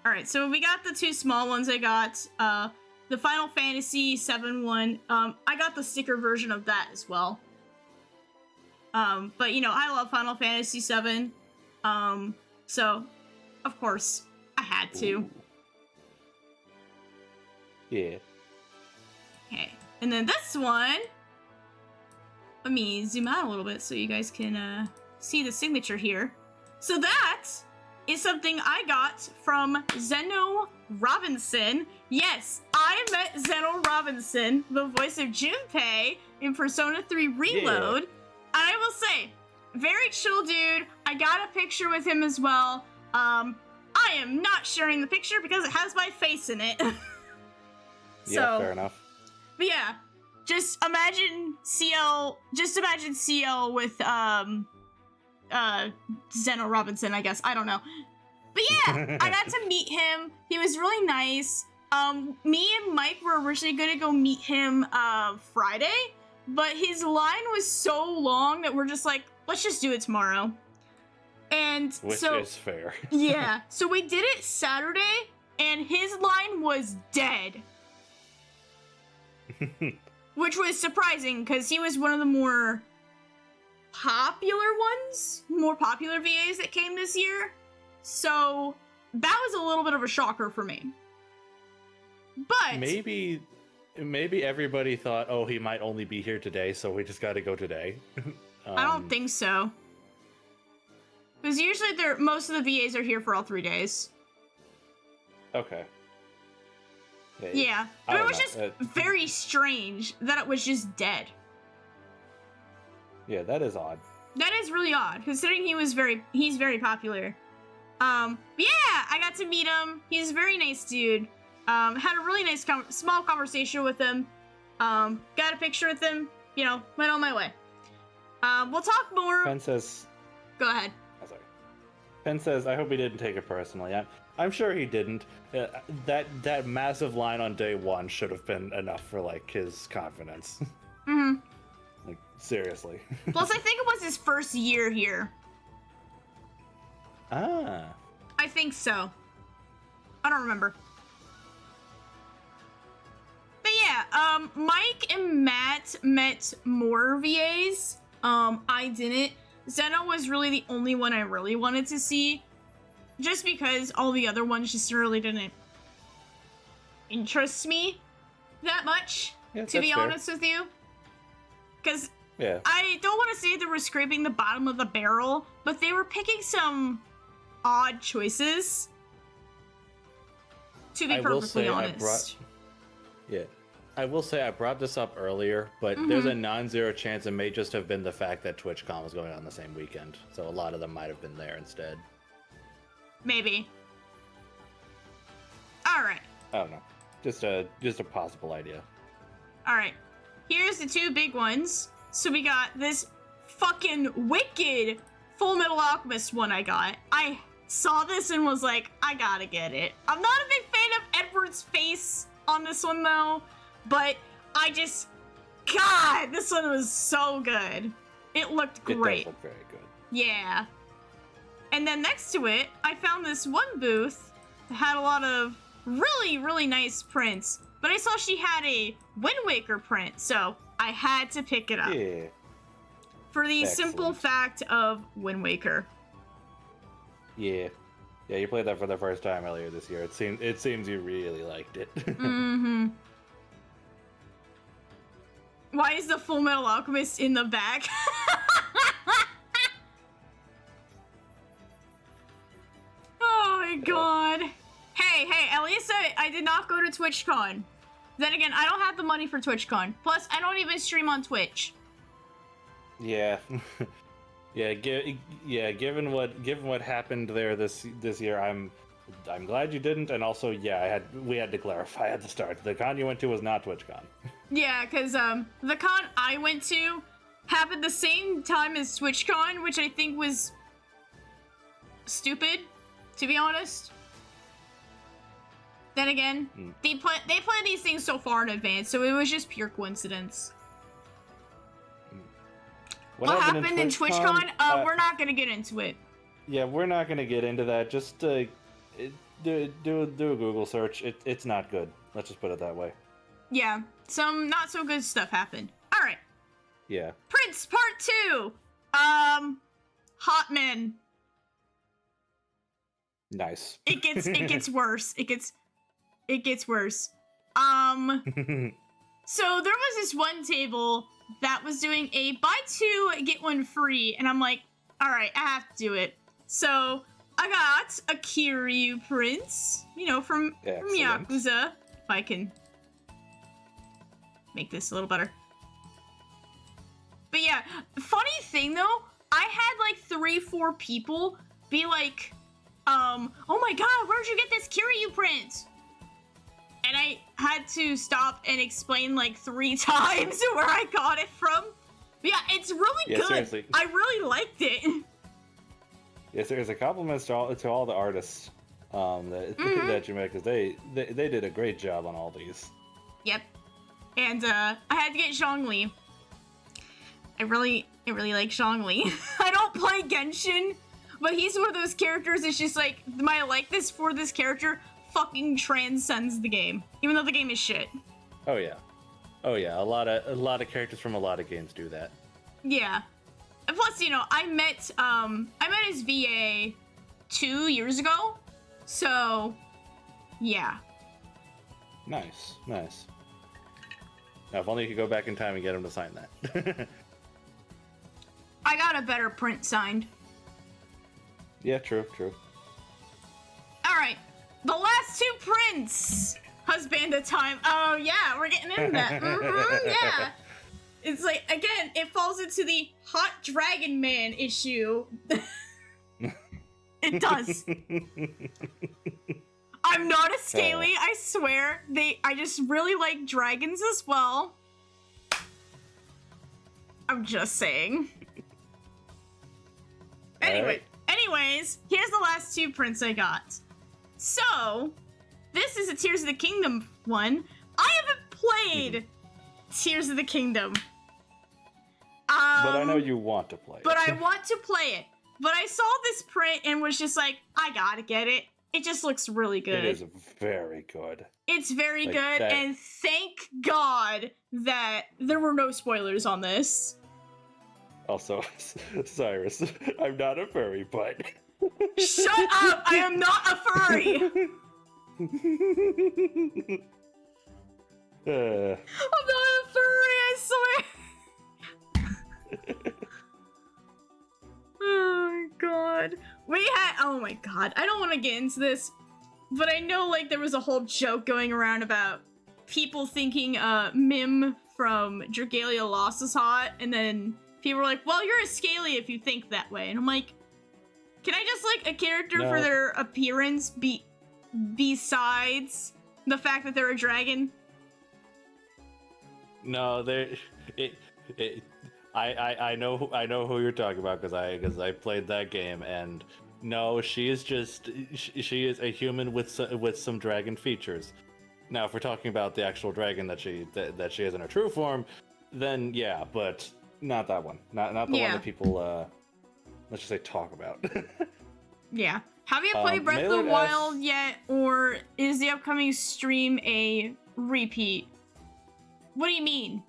Alright, so we got the 2 small ones I got. The Final Fantasy VII one. I got the sticker version of that as well. But, I love Final Fantasy VII. So, of course, I had to. Ooh. Yeah. Okay. And then this one. Let me zoom out a little bit so you guys can see the signature here. So that is something I got from Zeno Robinson. Yes, I met Zeno Robinson, the voice of Junpei in Persona 3 Reload. Yeah. And I will say, very chill dude. I got a picture with him as well. I am not sharing the picture because it has my face in it. Yeah, fair enough. But yeah, just imagine CL with Zeno Robinson, I guess. I don't know. But yeah, I got to meet him. He was really nice. Me and Mike were originally gonna go meet him Friday, but his line was so long that we're just like, let's just do it tomorrow. And Which is fair. Yeah, so we did it Saturday, and his line was dead. Which was surprising, because he was one of the more popular VAs that came this year. So that was a little bit of a shocker for me. But maybe everybody thought, oh, he might only be here today, so we just got to go today. I don't think so. Because usually most of the VAs are here for all 3 days. Okay. Yeah. But it was just very strange that it was just dead. Yeah, that is odd. That is really odd, considering he's very popular. Yeah, I got to meet him. He's a very nice dude. Had a really nice small conversation with him. Got a picture with him. You know, went on my way. We'll talk more. Pen says... Go ahead. Oh, sorry. Pen says, I hope he didn't take it personally. I'm sure he didn't. That massive line on day one should have been enough for, like, his confidence. Mm-hmm. Like, seriously. Plus, I think it was his first year here. Ah. I think so. I don't remember. But yeah, Mike and Matt met more VAs. I didn't. Zeno was really the only one I really wanted to see. Just because all the other ones just really didn't interest me that much, to be honest with you. Because I don't want to say they were scraping the bottom of the barrel, but they were picking some odd choices, to be perfectly honest. I will say I brought this up earlier, but there's a non-zero chance it may just have been the fact that TwitchCon was going on the same weekend, so a lot of them might have been there instead. Maybe. Alright. I don't know. Just a possible idea. Alright. Here's the two big ones. So we got this fucking wicked Full Metal Alchemist one I got. I saw this and was like, I gotta get it. I'm not a big fan of Edward's face on this one though, but God, this one was so good. It looked great. It does look very good. Yeah. And then next to it, I found this one booth that had a lot of really, really nice prints. But I saw she had a Wind Waker print, so I had to pick it up. Yeah. For the simple fact of Wind Waker. Yeah. Yeah, you played that for the first time earlier this year. It seems you really liked it. Mm-hmm. Why is the Full Metal Alchemist in the back? Oh my god. Hey, at least I did not go to TwitchCon. Then again, I don't have the money for TwitchCon. Plus, I don't even stream on Twitch. Yeah. Given what happened there this year, I'm glad you didn't, and also we had to clarify at the start. The con you went to was not TwitchCon. Yeah, because the con I went to happened the same time as TwitchCon, which I think was stupid, to be honest. Then again, they plan these things so far in advance, so it was just pure coincidence. What happened in TwitchCon? We're not gonna get into it. Yeah, we're not gonna get into that. Just do a Google search. It's not good. Let's just put it that way. Yeah, some not so good stuff happened. All right. Yeah. Prince Part 2. Hotman. Nice. It gets worse. It gets worse. So there was this one table that was doing a buy two, get one free, and I'm like, all right, I have to do it. So I got a Kiryu Prince, from Yakuza. If I can make this a little better. But yeah, funny thing though, I had like 3-4 people be like, oh my god, where'd you get this Kiryu print? and I had to stop and explain like 3 times where I got it from. But yeah, it's really good. Seriously. I really liked it. Yes, there's a compliment to all the artists that you made, because they did a great job on all these. Yep. And I had to get Zhongli. I really like Zhongli. I don't play Genshin, but he's one of those characters that's just like, my likeness for this character fucking transcends the game, even though the game is shit. Oh yeah. A lot of characters from a lot of games do that. Yeah. And plus, you know, I met his VA 2 years ago, so yeah. Nice. Now, if only you could go back in time and get him to sign that. I got a better print signed. Yeah, true. All right, the last 2 prints. Husband of time. Oh yeah, we're getting into that. Yeah. It's like, again, it falls into the hot dragon man issue. It does. I'm not a scaly, I swear. I just really like dragons as well. I'm just saying. Anyways, here's the last 2 prints I got. So, this is a Tears of the Kingdom one. I haven't played Tears of the Kingdom. But I know you want to play it. But I want to play it. But I saw this print and was just like, I gotta get it. It just looks really good. It is very good. It's very good, and thank God that there were no spoilers on this. Also, Cyrus, I'm not a furry, but... Shut up! I am not a furry! I'm not a furry, I swear! Oh my god. Oh my god, I don't want to get into this, but I know like there was a whole joke going around about people thinking Mim from Dragalia Lost is hot, and then people were like, well, you're a scaly if you think that way. And I'm like, can I just like a character for their appearance besides the fact that they're a dragon? No, I know who you're talking about because I played that game, and no, she is a human with some dragon features. Now, if we're talking about the actual dragon that she is in her true form, then yeah, but not that one. Not the one that people let's just say talk about. Yeah. Have you played Breath of the Wild yet, or is the upcoming stream a repeat? What do you mean?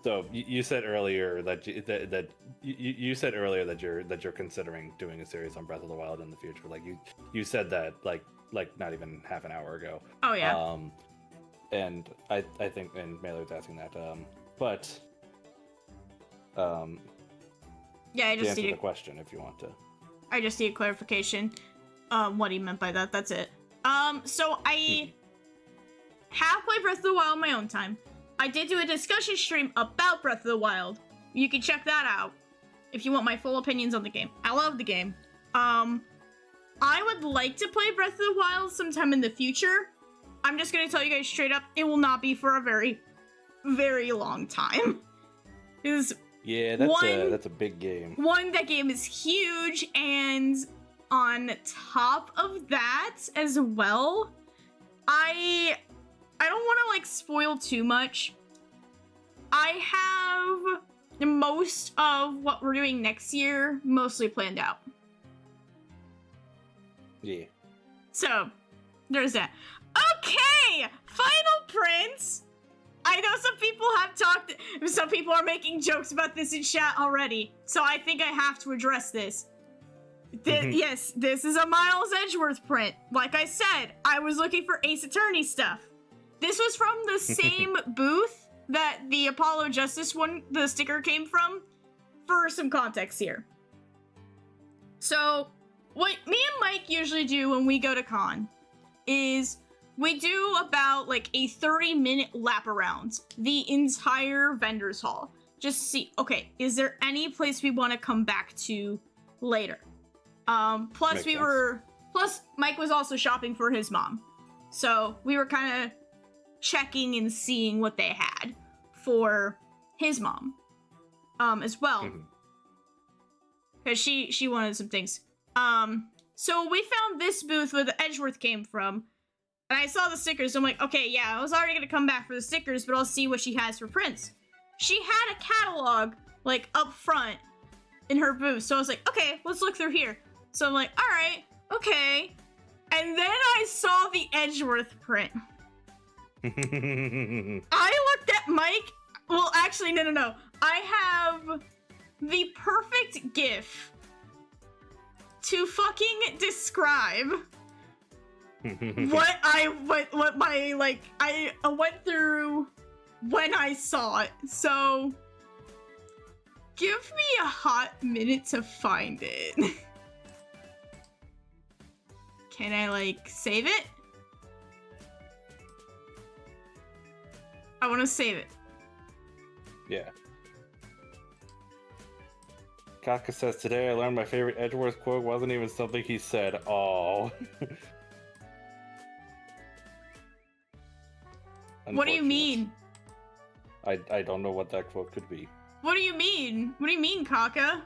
So you said earlier that you said earlier that you're considering doing a series on Breath of the Wild in the future. Like you said that like not even half an hour ago. Oh yeah. And I think, and Melee was asking that. But yeah, I just answer the question if you want to. I just need clarification. What he meant by that. That's it. So I have played Breath of the Wild on my own time. I did do a discussion stream about Breath of the Wild. You can check that out if you want my full opinions on the game. I love the game. I would like to play Breath of the Wild sometime in the future. I'm just gonna tell you guys straight up, it will not be for a very, very long time. Yeah, that's a big game. One, that game is huge, and on top of that as well, I don't want to like spoil too much. I have most of what we're doing next year mostly planned out. Yeah. So, there's that. Okay! Final prints! I know some people are making jokes about this in chat already, so I think I have to address this. Yes, this is a Miles Edgeworth print. Like I said, I was looking for Ace Attorney stuff. This was from the same booth that the Apollo Justice one, the sticker came from, for some context here. So, what me and Mike usually do when we go to con is we do about like a 30-minute lap around the entire vendor's hall. Just to see, okay, is there any place we want to come back to later? Plus Mike was also shopping for his mom. So we were kind of checking and seeing what they had for his mom, as well. Because she wanted some things. So we found this booth where the Edgeworth came from. And I saw the stickers. So I'm like, okay, yeah, I was already going to come back for the stickers, but I'll see what she has for prints. She had a catalog, like, up front in her booth. So I was like, okay, let's look through here. So I'm like, all right, okay. And then I saw the Edgeworth print. I looked at Mike. Well, actually, no. I have the perfect GIF to fucking describe I went through when I saw it. So give me a hot minute to find it. Can I like save it? I want to save it. Yeah. Kaka says, today I learned my favorite Edgeworth quote wasn't even something he said. Oh. What do you mean? I don't know what that quote could be. What do you mean? What do you mean, Kaka?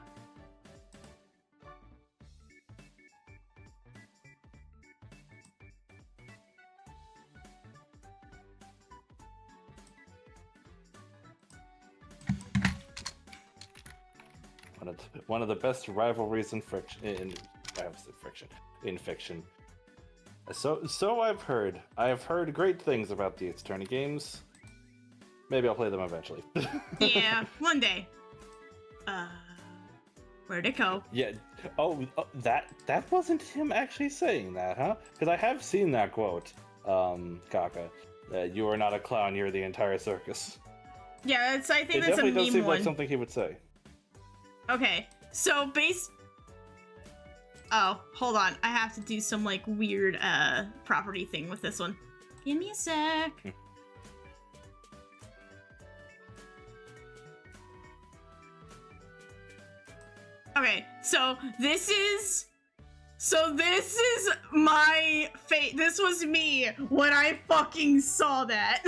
One of the best rivalries in fiction. So I've heard. I have heard great things about the Ace Attorney games. Maybe I'll play them eventually. Yeah, one day. Where'd it go? Yeah. Oh, that wasn't him actually saying that, huh? Because I have seen that quote, Kaka. You are not a clown. You're the entire circus. Yeah, I think that's a definitely meme does seem one. like something he would say. Okay, so oh, hold on. I have to do some, like, weird, property thing with this one. Give me a sec. Okay, so this is my fate. This was me when I fucking saw that.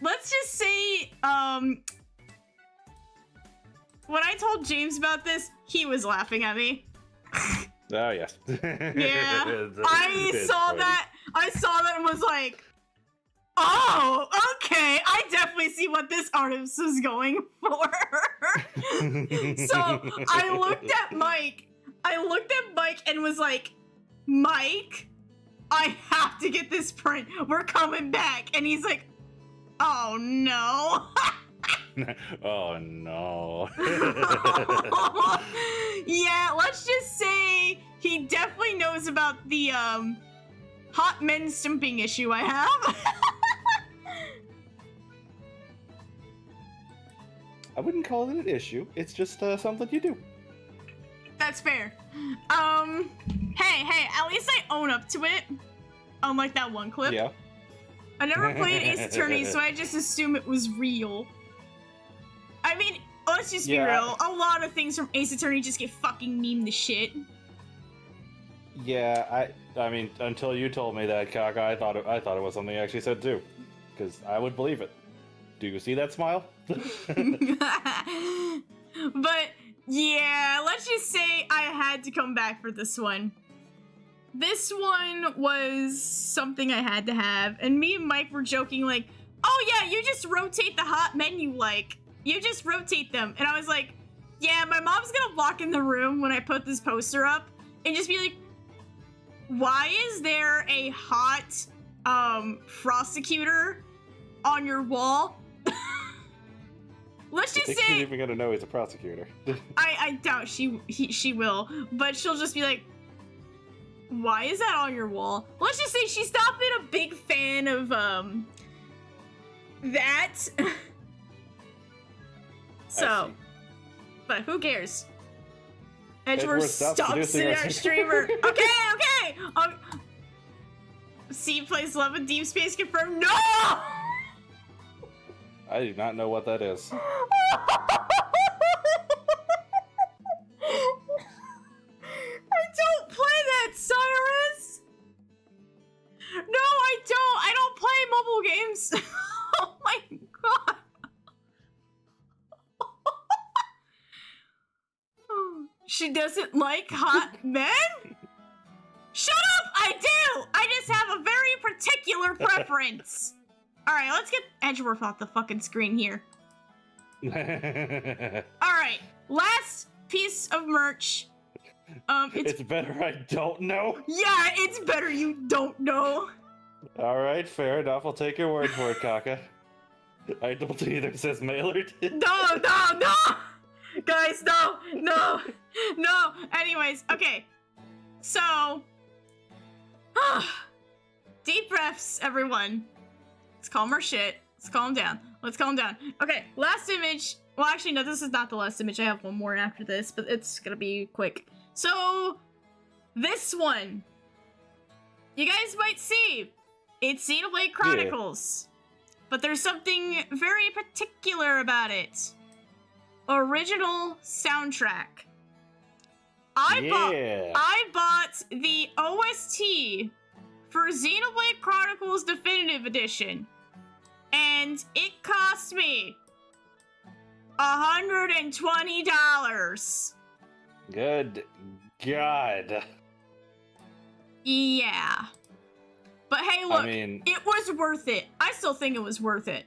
Let's just say, when I told James about this, he was laughing at me. Oh, yes. Yeah, I saw that and was like, oh, okay, I definitely see what this artist was going for. So I looked at Mike and was like, Mike, I have to get this print. We're coming back. And he's like, oh no. Oh no. Yeah, let's just say he definitely knows about the hot men stimping issue I have. I wouldn't call it an issue. It's just something you do. That's fair. Hey, at least I own up to it. Unlike that one clip. Yeah. I never played Ace Attorney, so I just assume it was real. I mean, let's just be real. A lot of things from Ace Attorney just get fucking memed to shit. Yeah, I mean, until you told me that, Kaka, I thought it was something I actually said too, because I would believe it. Do you see that smile? But yeah, let's just say I had to come back for this one. This one was something I had to have, and me and Mike were joking like, oh yeah, you just rotate the hot menu, like, you just rotate them. And I was like, yeah, my mom's gonna walk in the room when I put this poster up and just be like, why is there a hot prosecutor on your wall? Let's just say she's even gonna know he's a prosecutor. I doubt she will, but she'll just be like, why is that on your wall? Let's just say she's not been a big fan of that. So, but who cares? Edgeworth stops in our streamer. Okay. C plays Love in Deep Space confirmed. No! I do not know what that is. I Oh my god. She doesn't like hot men? Shut up! I do! I just have a very particular preference. Alright, let's get Edgeworth off the fucking screen here. Alright, last piece of merch. It's better I don't know. Yeah, it's better you don't know. Alright, fair enough. I'll take your word for it, Kaka. I don't either, says Maylard. No! Guys, no! Anyways, okay. So... deep breaths, everyone. Let's calm our shit. Let's calm down. Okay, last image. Well, actually, no, this is not the last image. I have one more after this, but it's gonna be quick. So, this one. You guys might see. It's Xenoblade Chronicles. Yeah. But there's something very particular about it. Original soundtrack. I bought the OST for Xenoblade Chronicles Definitive Edition. And it cost me $120. Good God. Yeah. But hey, look, I mean, it was worth it. I still think it was worth it.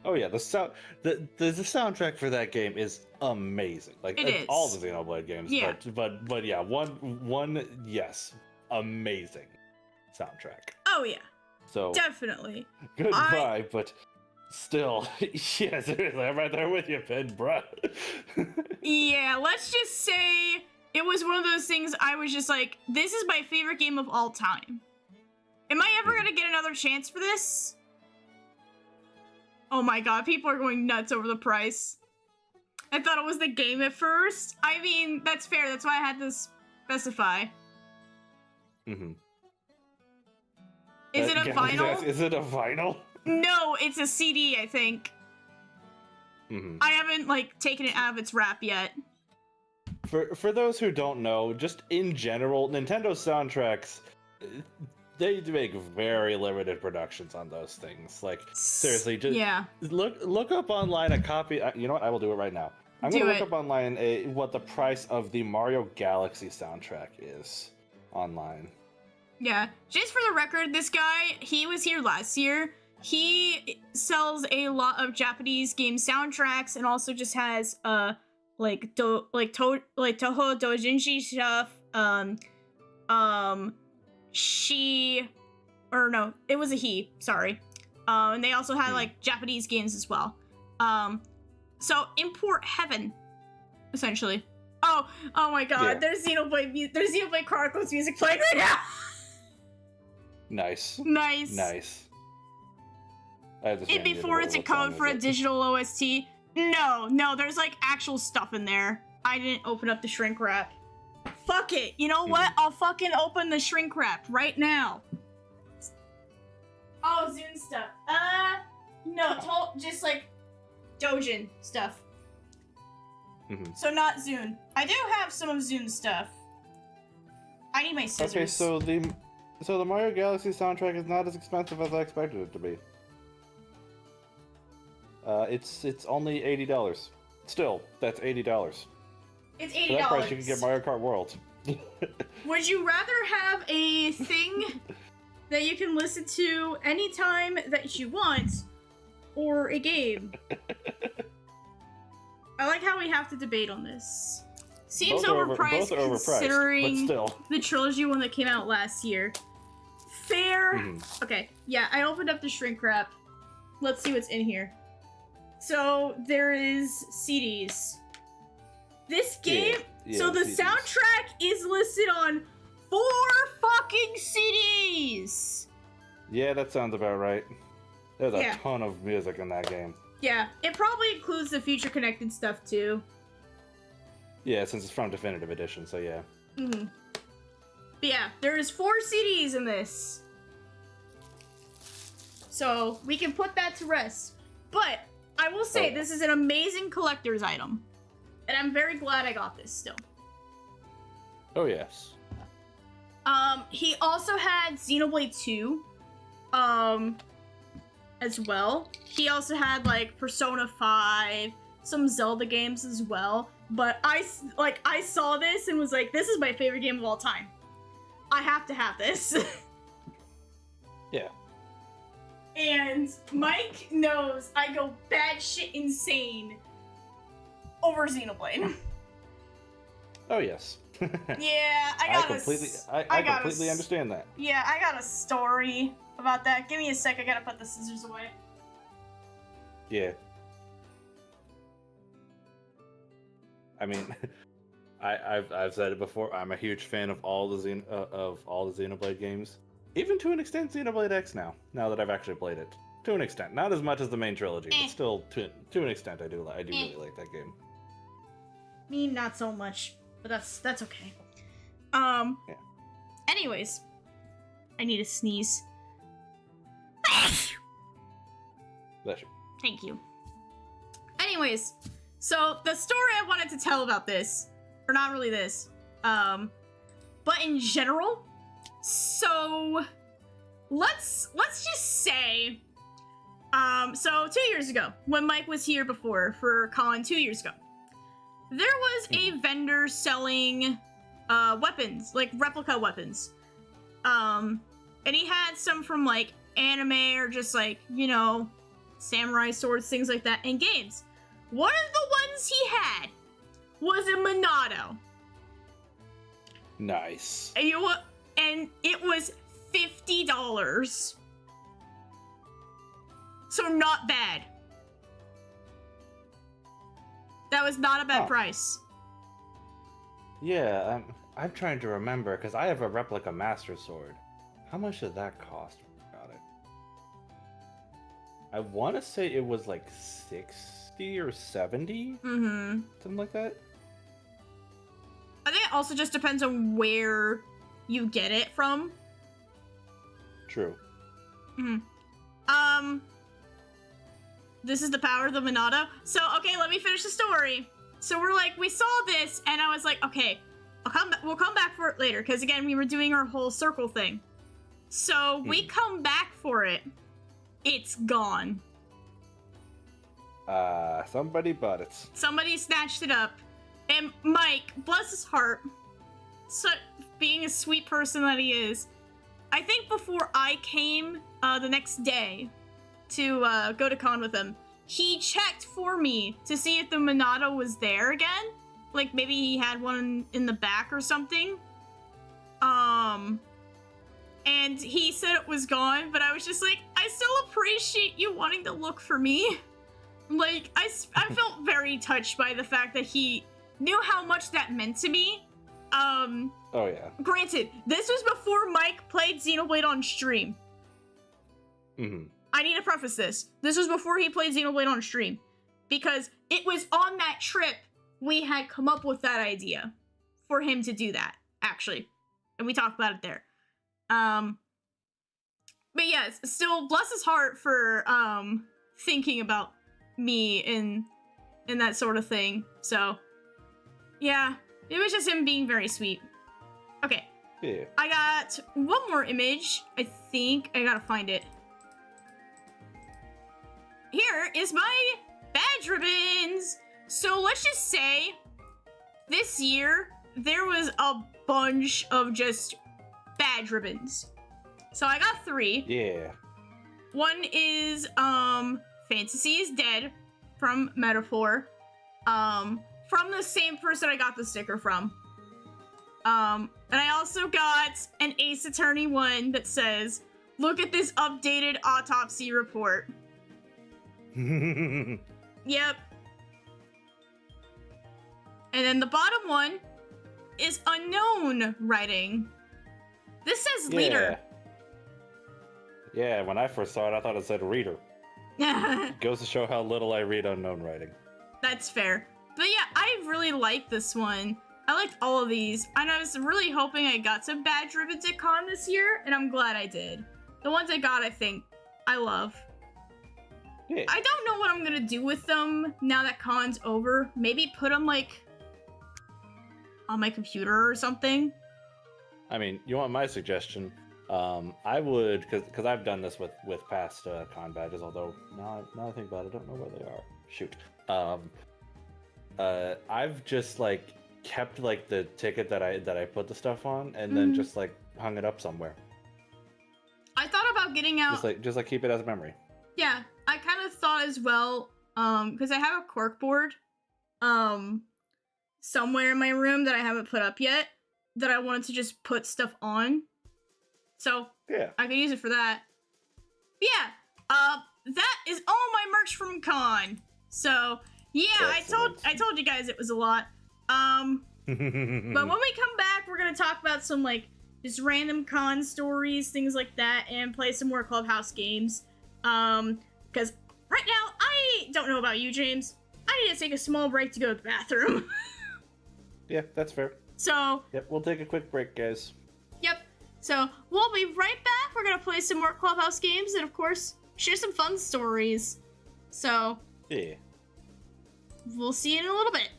Oh yeah, the soundtrack for that game is amazing. Like it is. All the Xenoblade games, yeah. But yeah, one yes, amazing soundtrack. Oh yeah. So definitely. Goodbye, but still, yeah, seriously, I'm right there with you, Ben, bruh. Yeah, let's just say it was one of those things I was just like, this is my favorite game of all time. Am I ever gonna get another chance for this? Oh my god, people are going nuts over the price. I thought it was the game at first. I mean, that's fair. That's why I had to specify. Mm-hmm. Is it a vinyl? Is it a vinyl? No, it's a CD, I think. Mm-hmm. I haven't, like, taken it out of its wrap yet. For those who don't know, just in general, Nintendo soundtracks, they make very limited productions on those things. Like, seriously, just look up online a copy. You know what? I will do it right now. I'm going to look up online what the price of the Mario Galaxy soundtrack is online. Yeah. Just for the record, this guy, he was here last year. He sells a lot of Japanese game soundtracks and also just has Toho Dojinshi stuff. It was a he, sorry. And they also had like Japanese games as well. So import heaven, essentially. Oh my god, yeah. There's Xenoblade Chronicles music playing right now. Nice. Before it's a code for a digital OST. No, there's like actual stuff in there. I didn't open up the shrink wrap. Fuck it. You know what? I'll fucking open the shrink wrap right now. Oh, Zune stuff. No, just like Dojin stuff. Mm-hmm. So not Zune. I do have some of Zune stuff. I need my scissors. Okay, so the Mario Galaxy soundtrack is not as expensive as I expected it to be. It's only $80. Still, that's $80. It's $80. For that price, you can get Mario Kart World. Would you rather have a thing that you can listen to anytime that you want, or a game? I like how we have to debate on this. Seems overpriced considering the trilogy one that came out last year. Fair. Mm-hmm. Okay, yeah, I opened up the shrink wrap. Let's see what's in here. So there is CDs. This game, so the CDs. Soundtrack is listed on 4 fucking CDs. Yeah, that sounds about right. There's a ton of music in that game. Yeah, it probably includes the future connected stuff too. Yeah, since it's from Definitive Edition, so yeah. Mm-hmm. But yeah, there's 4 CDs in this. So we can put that to rest. But I will say this is an amazing collector's item. And I'm very glad I got this still. Oh, yes. He also had Xenoblade 2. as well. He also had like Persona 5, some Zelda games as well. But I saw this and was like, this is my favorite game of all time. I have to have this. Yeah. And Mike knows I go batshit insane over Xenoblade. Oh yes. Yeah, I completely understand that. Yeah, I got a story about that. Give me a sec, I gotta put the scissors away. Yeah. I mean, I've said it before. I'm a huge fan of all the Xenoblade games, even to an extent Xenoblade X now. Now that I've actually played it, to an extent, not as much as the main trilogy, but still to an extent, I do really like that game. Me, not so much, but that's okay. Yeah. Anyways, I need to sneeze. Bless you. Thank you. Anyways, so the story I wanted to tell about this, or not really this, but in general, so let's just say, so 2 years ago, when Mike was here before for Con 2 years ago, there was a vendor selling weapons, like replica weapons. And he had some from like anime or just like, you know, samurai swords, things like that, and games. One of the ones he had was a Monado. Nice. And it was $50. So not bad. That was not a bad price. Yeah, I'm trying to remember, because I have a replica Master Sword. How much did that cost? Got it. I want to say it was like 60 or 70? Mm-hmm. Something like that? I think it also just depends on where you get it from. True. Mm-hmm. This is the power of the Monado. So, okay, let me finish the story. So we saw this, and I was like, okay, we'll come back for it later, because again, we were doing our whole circle thing. So, we come back for it. It's gone. Somebody bought it. Somebody snatched it up. And Mike, bless his heart, so being a sweet person that he is, I think before I came the next day to go to con with him, he checked for me to see if the Monado was there again. Like maybe he had one in the back or something. And he said it was gone, but I was just like, I still appreciate you wanting to look for me. Like, I felt very touched by the fact that he knew how much that meant to me. Oh yeah. Granted, this was before Mike played Xenoblade on stream. Mm-hmm. I need to preface this. This was before he played Xenoblade on stream. Because it was on that trip we had come up with that idea for him to do that, actually. And we talked about it there. But yeah, still bless his heart for thinking about me in that sort of thing. So yeah, it was just him being very sweet. Okay. Yeah. I got one more image. I think I gotta find it. Here is my badge ribbons. So let's just say this year there was a bunch of just badge ribbons. So I got 3. Yeah. One is Fantasy is Dead from Metaphor. From the same person I got the sticker from. And I also got an Ace Attorney one that says, "Look at this updated autopsy report." Yep. And then the bottom one is unknown writing. This says leader. Yeah, when I first saw it, I thought it said reader. Goes to show how little I read unknown writing. That's fair. But yeah, I really like this one. I liked all of these, and I was really hoping I got some badge ribbons at con this year, and I'm glad I did. The ones I got, I think, I love. Yeah. I don't know what I'm gonna do with them now that con's over. Maybe put them, like, on my computer or something. I mean, you want my suggestion? I would, because I've done this with past con badges. Although now I think about it, I don't know where they are. Shoot. I've just like kept like the ticket that I put the stuff on, and then just like hung it up somewhere. I thought about getting out. Just like keep it as a memory. Yeah, I kind of thought as well. Because I have a cork board, somewhere in my room that I haven't put up yet, that I wanted to just put stuff on. So Yeah, I could use it for that. But yeah, that is all my merch from con. So yeah, excellent. I told you guys it was a lot. But when we come back, we're gonna talk about some like just random con stories, things like that, and play some more Clubhouse games. Because right now, I don't know about you, James. I need to take a small break to go to the bathroom. Yeah, that's fair. So, Yep, we'll take a quick break, guys. yep. So, we'll be right back. We're going to play some more Clubhouse games and, of course, share some fun stories. So, Yeah. we'll see you in a little bit.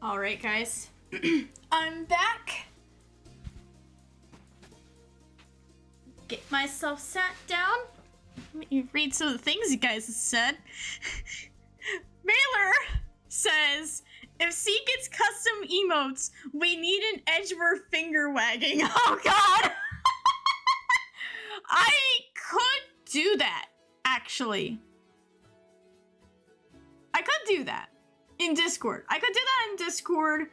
Alright, guys. I'm back. Get myself sat down. Let me read some of the things you guys have said. Mailer says, if C gets custom emotes, we need an Edgeworth finger wagging. Oh god! I could do that, actually. I could do that. In Discord. I could do that in Discord.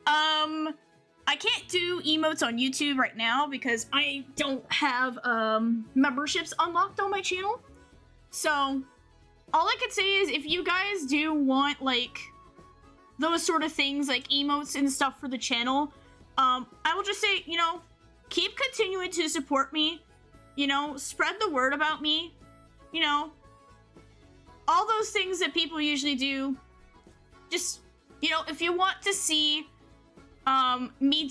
I can't do emotes on YouTube right now because I don't have memberships unlocked on my channel. So all I could say is if you guys do want like those sort of things like emotes and stuff for the channel, I will just say, you know, keep continuing to support me, you know, spread the word about me, you know, all those things that people usually do. Just, you know, if you want to see me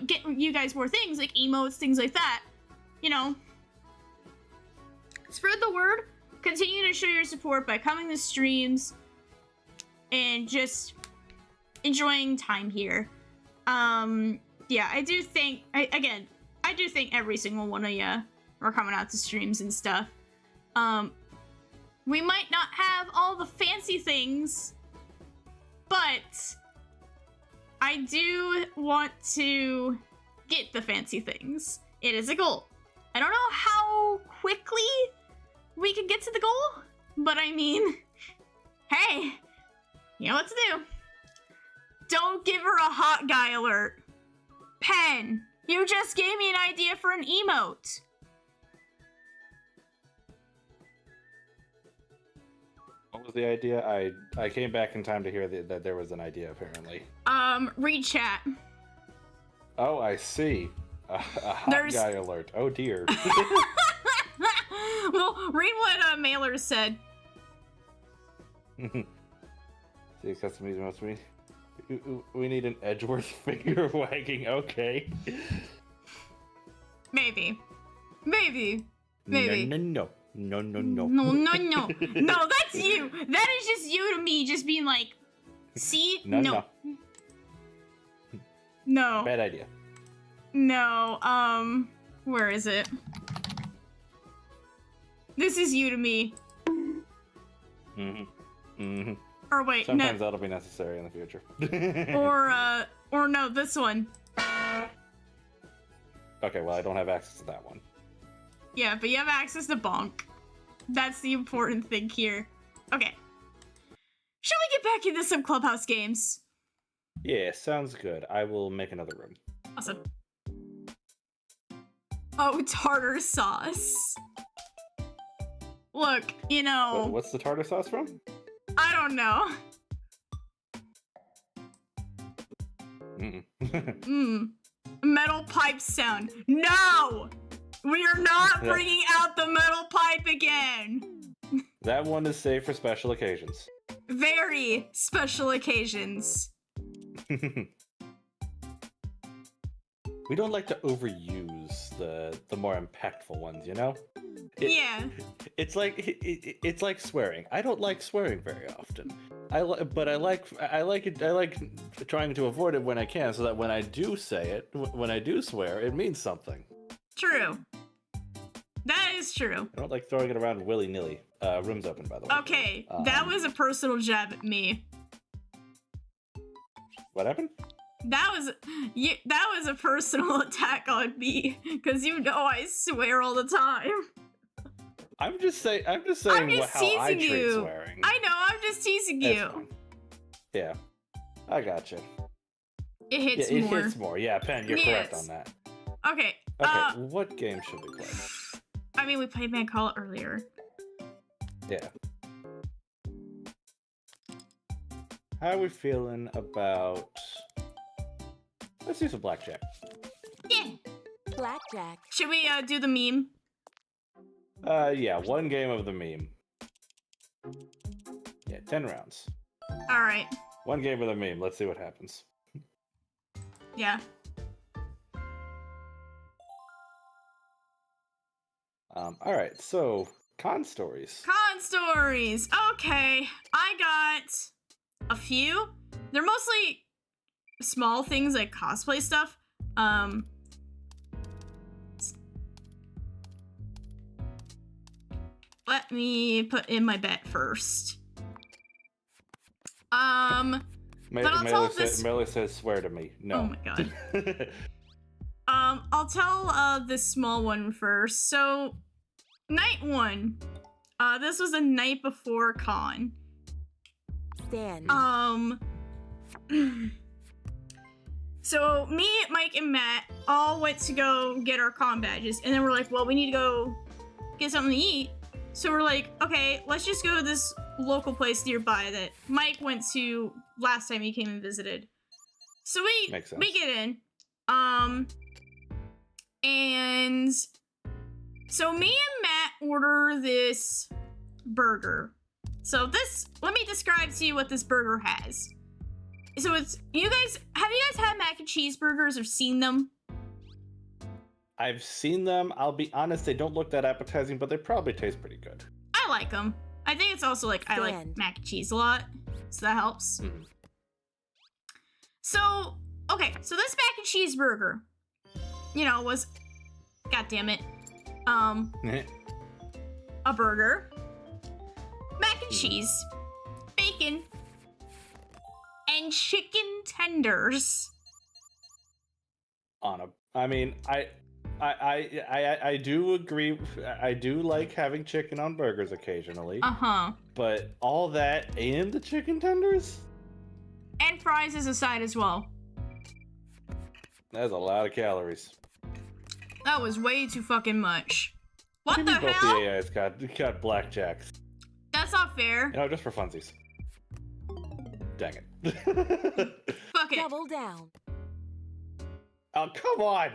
get you guys more things like emotes, things like that, you know, spread the word, continue to show your support by coming to streams and just enjoying time here. Yeah, I do thank every single one of you for coming out to streams and stuff. We might not have all the fancy things, but I do want to get the fancy things. It is a goal. I don't know how quickly we could get to the goal, but I mean, hey, you know what to do. Don't give her a hot guy alert. Pen, you just gave me an idea for an emote. What was the idea? I came back in time to hear that there was an idea, apparently. Read chat. Oh, I see. A hot guy alert. Oh, dear. Well, read what Mailer said. See, custom emotes. We need an Edgeworth finger wagging. Okay. Maybe. Maybe. No. No, that's you. That is just you to me, just being like, see? No. Bad idea. No, where is it? This is you to me. Or wait, Sometimes that'll be necessary in the future. or no, this one. Okay, well, I don't have access to that one. Yeah, but you have access to Bonk. That's the important thing here. Okay. Shall we get back into some Clubhouse games? Yeah, sounds good. I will make another room. Awesome. Oh, tartar sauce. Look, you know... What's the tartar sauce from? I don't know. Metal pipe sound. No! We are not bringing out the metal pipe again! That one is saved for special occasions. Very special occasions. We don't like to overuse the more impactful ones, you know? Yeah. It's like swearing. I don't like swearing very often. But I like trying to avoid it when I can, so that when I do say it, when I do swear, it means something. True. That is true. I don't like throwing it around willy-nilly. Room's open, by the way. Okay, that was a personal jab at me. What happened? That was a personal attack on me, because you know I swear all the time. I'm just saying how I treat swearing. I know, I'm just teasing you. Yeah, I gotcha. It hits more. more. It hits more. Yeah, Pen, you're correct on that. Okay. Okay, what game should we play? I mean, we played Man Call earlier. Yeah. How are we feeling about... Let's do some blackjack. Yeah. Blackjack. Should we do the meme? Yeah, one game of the meme. Yeah, 10 rounds. All right. One game of the meme. Let's see what happens. Yeah. All right, so con stories. Con stories. Okay, I got a few. They're mostly small things like cosplay stuff. Let me put in my bet first. But I'll tell this. Miller says, "Swear to me." No. Oh my god. I'll tell this small one first. So, night one. This was the night before con. Stand. So me, Mike, and Matt all went to go get our con badges, and then we're like, well, we need to go get something to eat. So we're like, okay, let's just go to this local place nearby that Mike went to last time he came and visited. So we get in. And so me and Matt order this burger. So let me describe to you what this burger has. So have you guys had mac and cheese burgers or seen them? I've seen them. I'll be honest, they don't look that appetizing, but they probably taste pretty good. I like them. I think it's also like, I like mac and cheese a lot, so that helps. Mm-hmm. So, okay, so this mac and cheese burger, was, god damn it, a burger, mac and cheese, bacon, and chicken tenders. I do agree. I do like having chicken on burgers occasionally. Uh-huh. But all that and the chicken tenders? And fries as a side as well. That's a lot of calories. That was way too fucking much. What the Both hell? the AIs got blackjacks. That's not fair. You know, just for funsies. Dang it. Fuck it. Double down. Oh, come on!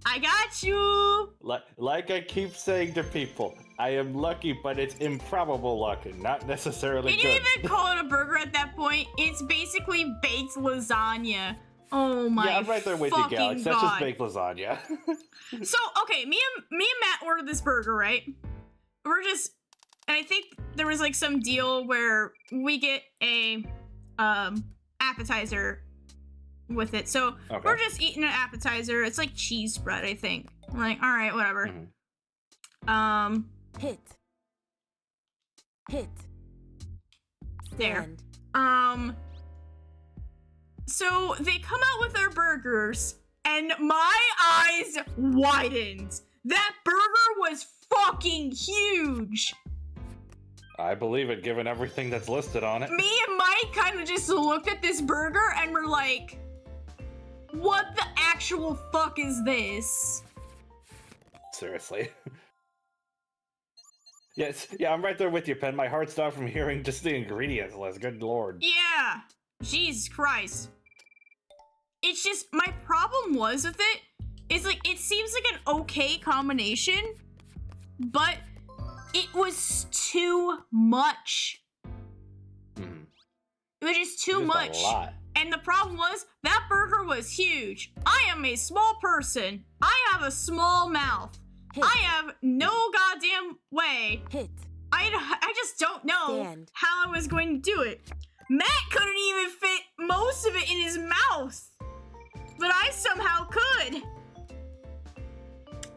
I got you. Like I keep saying to people, I am lucky, but it's improbable luck and not necessarily Can good. you even call it a burger at that point? It's basically baked lasagna. Oh my. Yeah, I'm right there with you, Galax. That's just God. baked lasagna. So, okay, me and Matt ordered this burger, right? We're just, and I think there was like some deal where we get a appetizer with it. So Okay. we're just eating an appetizer. It's like cheese spread, I think. We're like, all right, whatever. Mhm. Hit. There. Stand. So they come out with their burgers, and my eyes widened. That burger was fucking huge. I believe it, given everything that's listed on it. Me and Mike kind of just looked at this burger and were like, what the actual fuck is this? Seriously. Yes, yeah, I'm right there with you, Pen. My heart stopped from hearing just the ingredients list. Good lord. Yeah. Jesus Christ. It's just, my problem was with it, is like, it seems like an okay combination, but it was too much. Mhm. It was just too Just much. A lot. And the problem was, that burger was huge. I am a small person. I have a small mouth. Hit. I have no goddamn way. Hit. I just don't know Stand. how I was going to do it. Matt couldn't even fit most of it in his mouth. But I somehow could.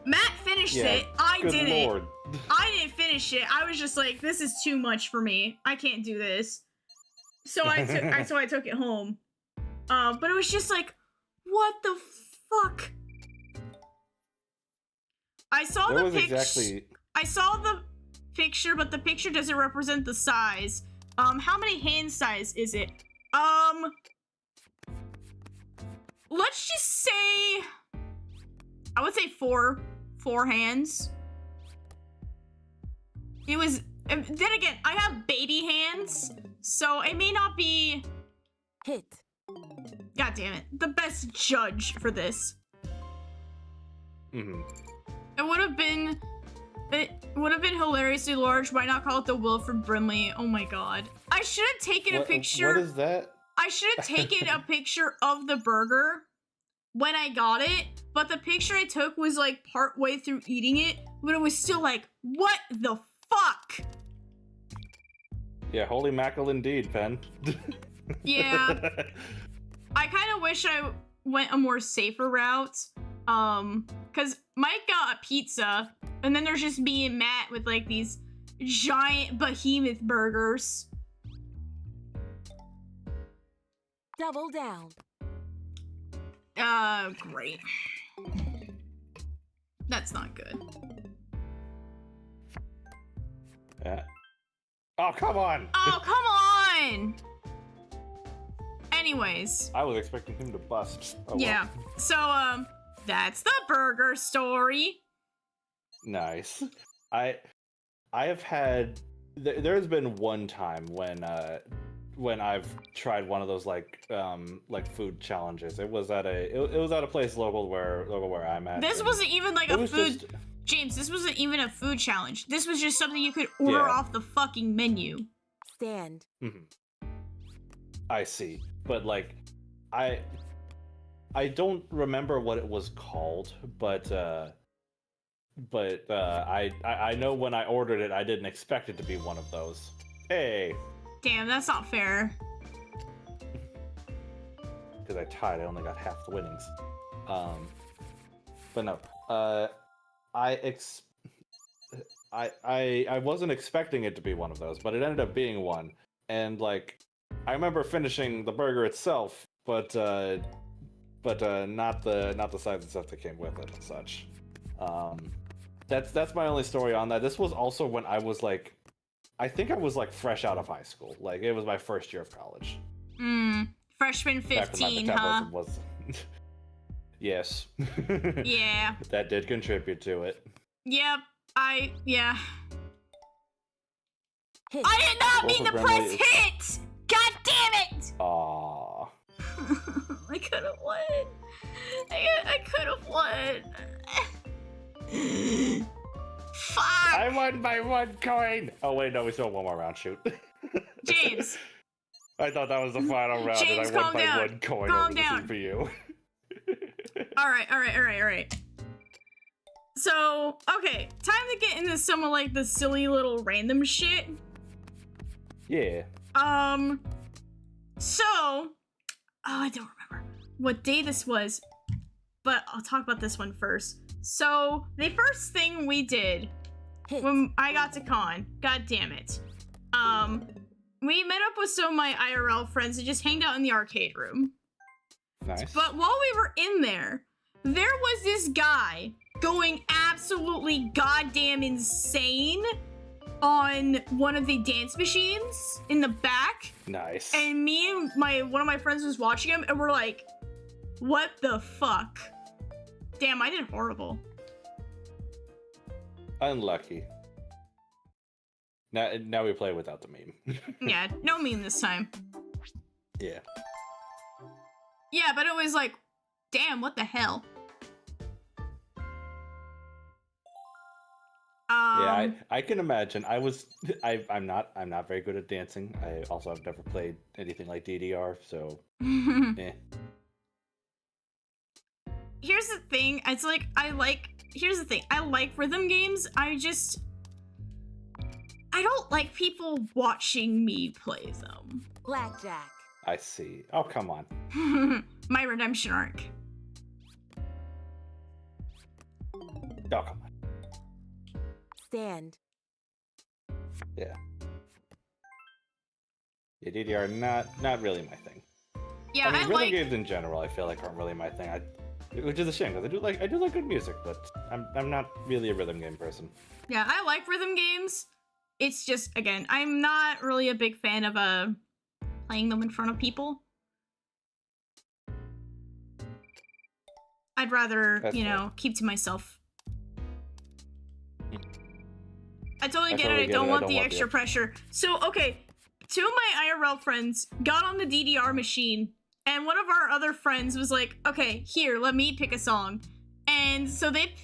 Matt finished Yeah, it. I good didn't. lord. I didn't finish it. I was just like, this is too much for me. I can't do this. So I took it home. But it was just like, what the fuck? I saw There the was picture. exactly... I saw the picture, but the picture doesn't represent the size. How many hand size is it? Let's just say, I would say four hands. It was, then again, I have baby hands, so it may not be, Hit. god damn it, the best judge for this. Mhm. It would have been hilariously large. Why not call it the Wilfred Brimley? Oh my god. I should have taken a picture. What is that? I should have taken a picture of the burger when I got it, but the picture I took was like part way through eating it, but it was still like, what the fuck? Yeah, holy mackerel indeed, Pen. Yeah. I kind of wish I went a more safer route. Cause Mike got a pizza, and then there's just me and Matt with like these giant behemoth burgers. Double down. Great. That's not good. Yeah. Oh, come on! Oh, come on! Anyways. I was expecting him to bust. Oh, well. Yeah. So, that's the burger story. Nice. I have had... There's been one time when I've tried one of those like food challenges. It was at a place local where I'm at. This wasn't even like it a was food... just- James, this wasn't even a food challenge. This was just something you could order Yeah. off the fucking menu. Stand. Mhm. I see, but like, I don't remember what it was called, but I know when I ordered it, I didn't expect it to be one of those. Hey, Damn, that's not fair. because I tied, I only got half the winnings. But no, I wasn't expecting it to be one of those, but it ended up being one. And like, I remember finishing the burger itself, but but not the size and stuff that came with it and such. That's my only story on that. This was also when I was like, I think I was like fresh out of high school. Like it was my first year of college. Freshman Back when my 15, huh? metabolism was. Yes. Yeah. That did contribute to it. Yep. Yeah. Hit. I did not Wolf mean to of press Brimley hit! God damn it! Aww. I could have won. I could have won. Fuck! I won by 1 coin! Oh wait, no, we still have 1 more round, shoot. James. I thought that was the final round James, and I won calm by down. 1 coin Calm over down. the for you. Alright. So, okay, time to get into some of like the silly little random shit. Yeah. I don't remember what day this was, but I'll talk about this one first. So, the first thing we did Hit. when I got to con, god damn it, we met up with some of my IRL friends and just hanged out in the arcade room. Nice. But while we were in there was this guy going absolutely goddamn insane on one of the dance machines in the back. Nice. And me and one of my friends was watching him and we're like, what the fuck? Damn, I did horrible. Unlucky. Now we play without the meme. Yeah, no meme this time. Yeah. Yeah, but it was like, damn, what the hell? Yeah, I can imagine. I'm not very good at dancing. I also have never played anything like DDR, so eh. Here's the thing, here's the thing, I like rhythm games, I don't like people watching me play them. Blackjack. I see. Oh, come on. My redemption arc. Oh, come on. Stand. Yeah. Yeah, DDR not really my thing. Yeah, I mean, rhythm like games in general, I feel like aren't really my thing. Which is a shame because I do like good music, but I'm not really a rhythm game person. Yeah, I like rhythm games. It's just, again, I'm not really a big fan of playing them in front of people. I'd rather, That's you fair. know, keep to myself. I totally I get totally it. I get don't it. I want don't the want extra pressure. So, okay, 2 of my IRL friends got on the DDR machine, and one of our other friends was like, okay, here, let me pick a song. And so they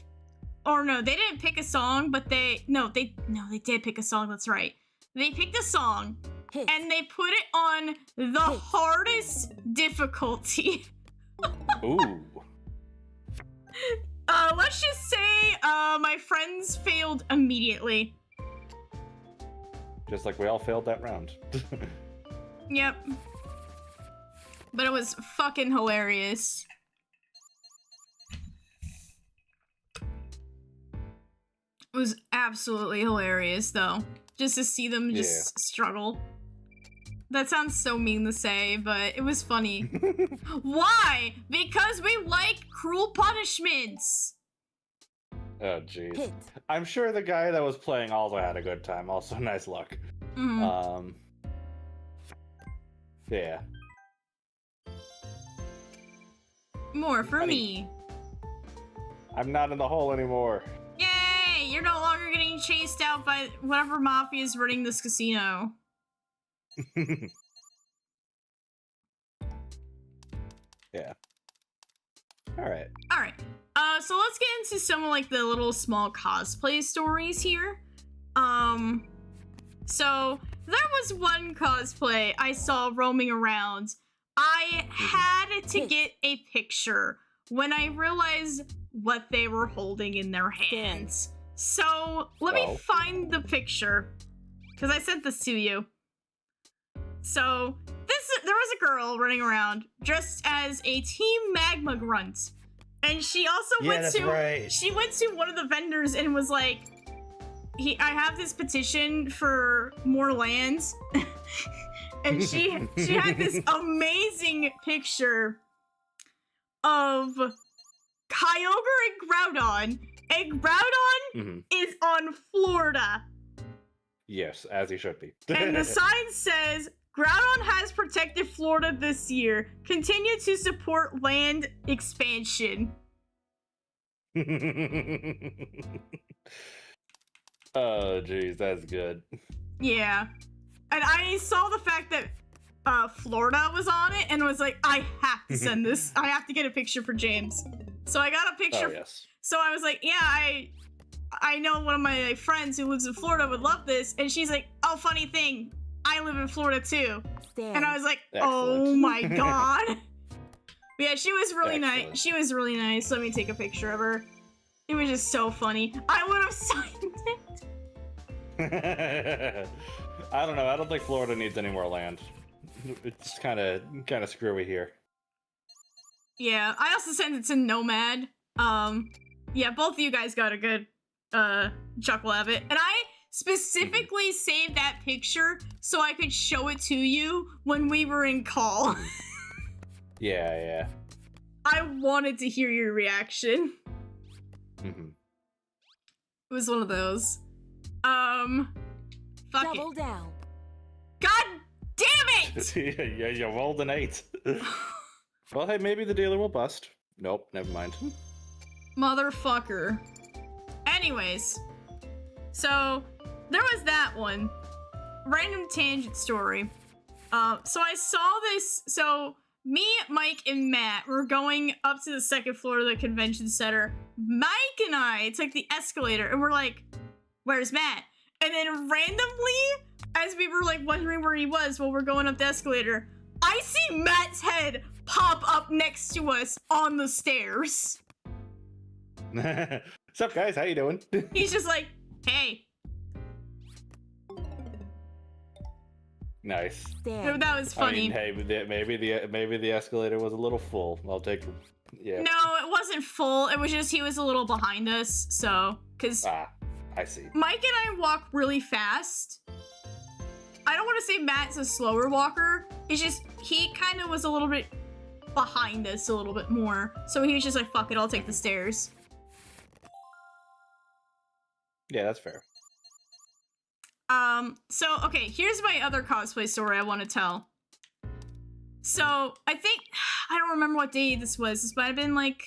didn't pick a song, but they did pick a song, that's right. They picked a song, Hit. and they put it on the hardest difficulty. Ooh. Let's just say, my friends failed immediately. Just like we all failed that round. Yep. But it was fucking hilarious. It was absolutely hilarious, though. Just to see them just struggle. That sounds so mean to say, but it was funny. Why? Because we like cruel punishments! Oh, jeez. Hit. I'm sure the guy that was playing also had a good time. Also, nice luck. Mhm. Yeah. More for Funny. me. I'm not in the hole anymore. Yay! You're no longer getting chased out by whatever mafia is running this casino. Yeah. Alright. Alright, so let's get into some of like the little small cosplay stories here. So there was one cosplay I saw roaming around. I had to get a picture when I realized what they were holding in their hands. So let me find the picture, because I sent this to you. So there was a girl running around dressed as a Team Magma Grunt, and she also went to one of the vendors and was like, I have this petition for more lands. And she had this amazing picture of Kyogre and Groudon, and Groudon is on Florida. Yes, as he should be. And the sign says, Groudon has protected Florida this year. Continue to support land expansion. Oh, jeez, that's good. Yeah. And I saw the fact that Florida was on it and was like, I have to send this. I have to get a picture for James. So I got a picture. Oh, yes. So I was like, yeah, I know one of my friends who lives in Florida would love this. And she's like, oh, funny thing, I live in Florida too. Stand. And I was like, Excellent. oh my god. Yeah, she was really Excellent. nice. She was really nice. Let me take a picture of her. It was just so funny. I would have signed it. I don't know. I don't think Florida needs any more land. It's kind of screwy here. Yeah, I also sent it to Nomad. Yeah, both of you guys got a good chuckle of it. And I specifically saved that picture so I could show it to you when we were in call. Yeah. I wanted to hear your reaction. Mm-hmm. It was one of those. Fuck Double it. down. God damn it! Yeah, you rolled an 8. Well, hey, maybe the dealer will bust. Nope, never mind. Motherfucker. Anyways, so there was that one. Random tangent story. So I saw this. So me, Mike, and Matt were going up to the second floor of the convention center. Mike and I took the escalator and we're like, where's Matt? And then randomly, as we were like wondering where he was while we're going up the escalator, I see Matt's head pop up next to us on the stairs. What's up, guys? How you doing? He's just like, hey. Nice. Stand. That was funny. I mean, hey, maybe the escalator was a little full. I'll take. Yeah. No, it wasn't full. It was just he was a little behind us. So, because I see. Mike and I walk really fast. I don't want to say Matt's a slower walker. It's just he kind of was a little bit behind us a little bit more. So he was just like, fuck it, I'll take the stairs. Yeah, that's fair. So, okay, here's my other cosplay story I want to tell. So, I think, I don't remember what day this was. This might have been, like,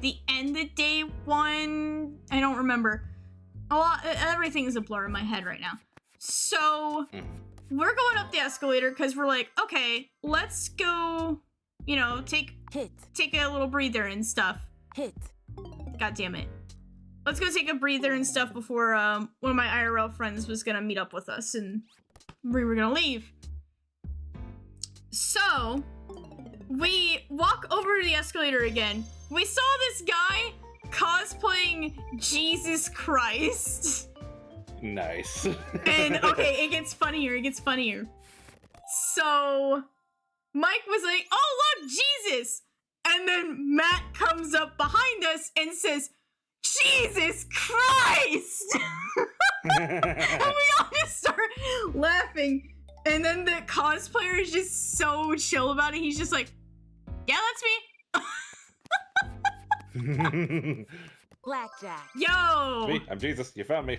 the end of day 1. I don't remember. Everything's a blur in my head right now. So, we're going up the escalator because we're like, okay, let's go, you know, take a little breather and stuff. God damn it. Let's go take a breather and stuff before one of my IRL friends was gonna meet up with us and we were gonna leave. So, we walk over to the escalator again. We saw this guy cosplaying Jesus Christ. Nice. And, okay, it gets funnier. So, Mike was like, oh, look, Jesus! And then Matt comes up behind us and says, Jesus Christ! And we all just start laughing. And then the cosplayer is just so chill about it. He's just like, yeah, that's me. Blackjack. Yo! Me, I'm Jesus. You found me.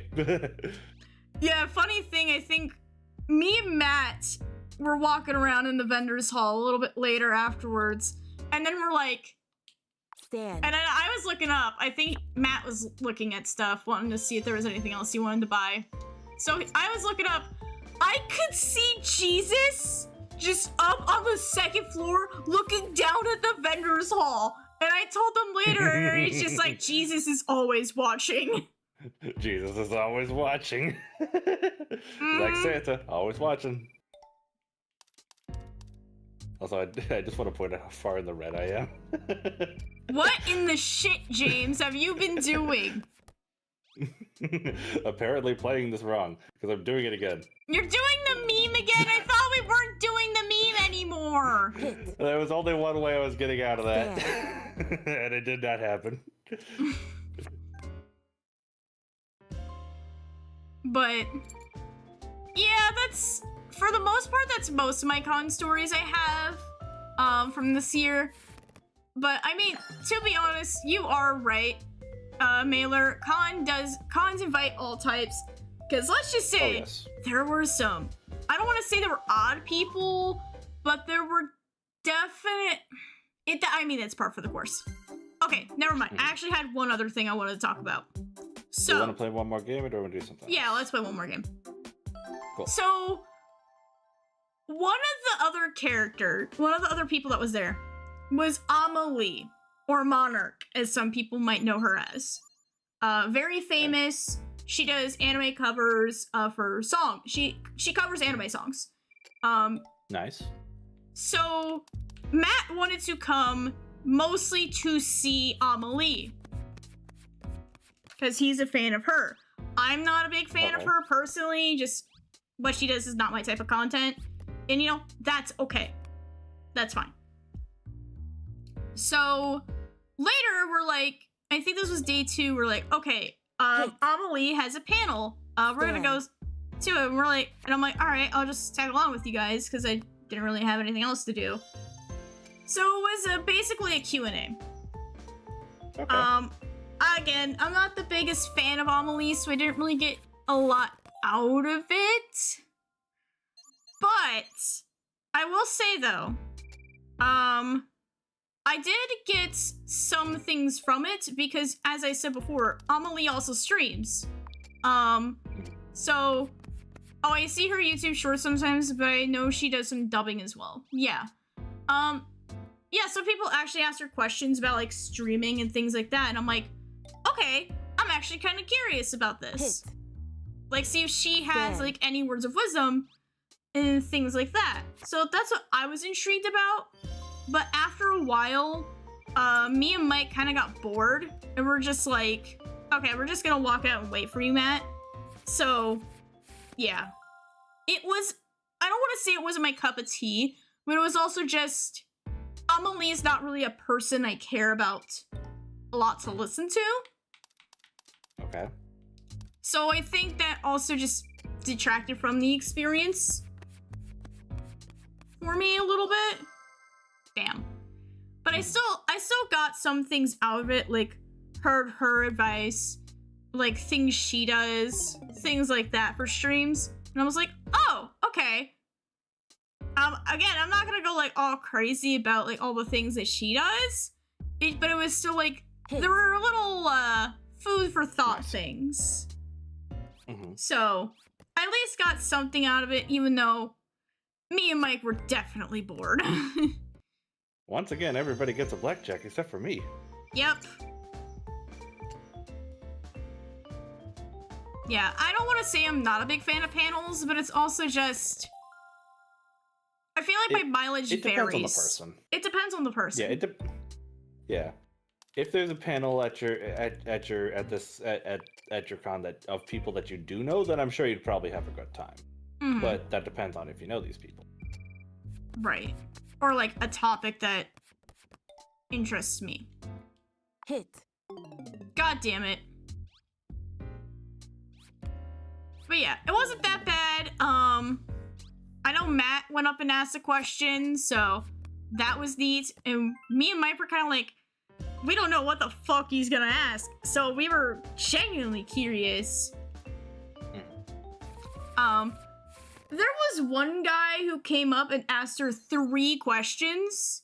Yeah, funny thing, I think me and Matt were walking around in the vendor's hall a little bit later afterwards. And then we're like, Stand. and I was looking up. I think Matt was looking at stuff, wanting to see if there was anything else he wanted to buy. So I was looking up. I could see Jesus just up on the second floor looking down at the vendor's hall. And I told him later, and he's just like, Jesus is always watching. Jesus is always watching. Like Santa, always watching. Also, I just want to point out how far in the red I am. What in the shit, James, have you been doing? Apparently playing this wrong, because I'm doing it again. You're doing the meme again? I thought we weren't doing the meme anymore. There was only one way I was getting out of that. And it did not happen. But, yeah, that's, for the most part, that's most of my con stories I have from this year. But I mean, to be honest, you are right, Mailer. Cons invite all types. Because let's just say there were some. I don't want to say there were odd people, but there were definite. I mean, it's par for the course. Okay, never mind. I actually had one other thing I wanted to talk about. So, do you want to play one more game, or do we want to do something else? Yeah, let's play one more game. Cool. So, one of the other people that was there was Amelie, or Monarch, as some people might know her as. Very famous. She does anime covers for songs. She covers anime songs. Nice. So, Matt wanted to come mostly to see Amelie. Because he's a fan of her. I'm not a big fan of her personally, just what she does is not my type of content. And you know, that's okay. That's fine. So later we're like, I think this was day 2, we're like, okay, Amelie has a panel. We're gonna go to it. And we're like, and I'm like, all right, I'll just tag along with you guys because I didn't really have anything else to do. So it was basically a Q&A. Okay. Again, I'm not the biggest fan of Amelie, so I didn't really get a lot out of it. But I will say though, I did get some things from it because, as I said before, Amelie also streams. So, I see her YouTube shorts sometimes, but I know she does some dubbing as well. Yeah. Yeah, some people actually ask her questions about, like, streaming and things like that, and I'm like, okay, I'm actually kind of curious about this. Like, see if she has, like, any words of wisdom and things like that. So that's what I was intrigued about. But after a while, me and Mike kind of got bored, and we're just like, okay, we're just gonna walk out and wait for you, Matt. So, yeah. It was, I don't want to say it wasn't my cup of tea, but it was also just, Amelie is not really a person I care about a lot to listen to. Okay. So I think that also just detracted from the experience for me a little bit. Damn. But I still got some things out of it, like heard her advice, like things she does, things like that for streams. And I was like, oh, okay. Again, I'm not gonna go like all crazy about like all the things that she does, but it was still like, there were little food for thought things. So I at least got something out of it, even though me and Mike were definitely bored. Once again, everybody gets a blackjack except for me. Yep. Yeah, I don't want to say I'm not a big fan of panels, but it's also just, I feel like my mileage varies. It depends on the person. It depends on the person. Yeah, if there's a panel at your con that of people that you do know, then I'm sure you'd probably have a good time. But that depends on if you know these people. Right. Or like a topic that interests me. God damn it. But yeah, it wasn't that bad. I know Matt went up and asked a question, so that was neat. And me and Mike were kind of like, we don't know what the fuck he's gonna ask. So we were genuinely curious. There was one guy who came up and asked her 3 questions.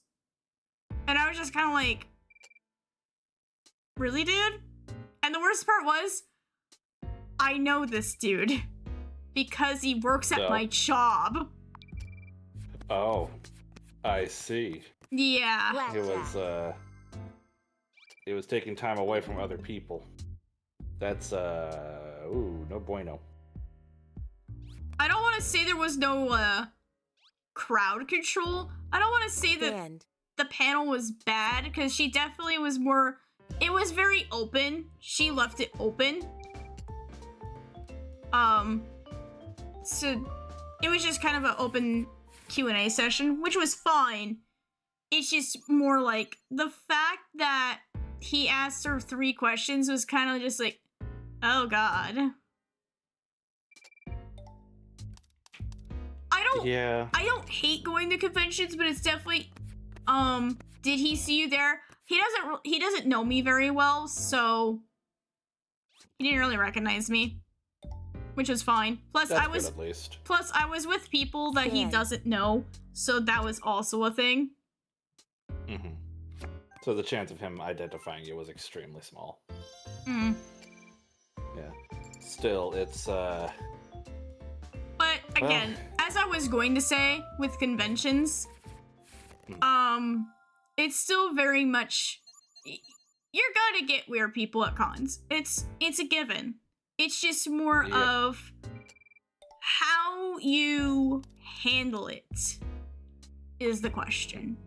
And I was just kind of like, really, dude? And the worst part was, I know this dude because he works at my job. Oh, I see. Yeah. It was taking time away from other people. That's, ooh, no bueno. I don't want to say there was no, crowd control. I don't want to say that the panel was bad, because she definitely was more, it was very open. She left it open. So it was just kind of an open Q&A session, which was fine. It's just more like the fact that he asked her 3 questions was kind of just like, oh god. I don't hate going to conventions, but it's definitely Did he see you there? He doesn't know me very well, so he didn't really recognize me, which was fine. Plus, That's good, at least. Plus, I was with people that he doesn't know, so that was also a thing. Mm-hmm. So the chance of him identifying you was extremely small. Mm. Yeah. Still, it's But again, as I was going to say with conventions, it's still very much you're gonna get weird people at cons. It's a given. It's just more of how you handle it is the question.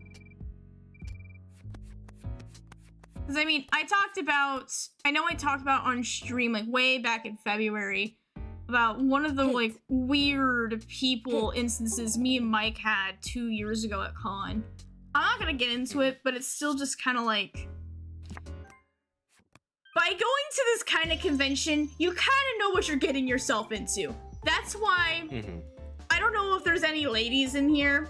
Because I mean, I talked about on stream like way back in February about one of the like weird people instances me and Mike had 2 years ago at con. I'm not gonna get into it, but it's still just kind of like, by going to this kind of convention, you kind of know what you're getting yourself into. That's why I don't know if there's any ladies in here,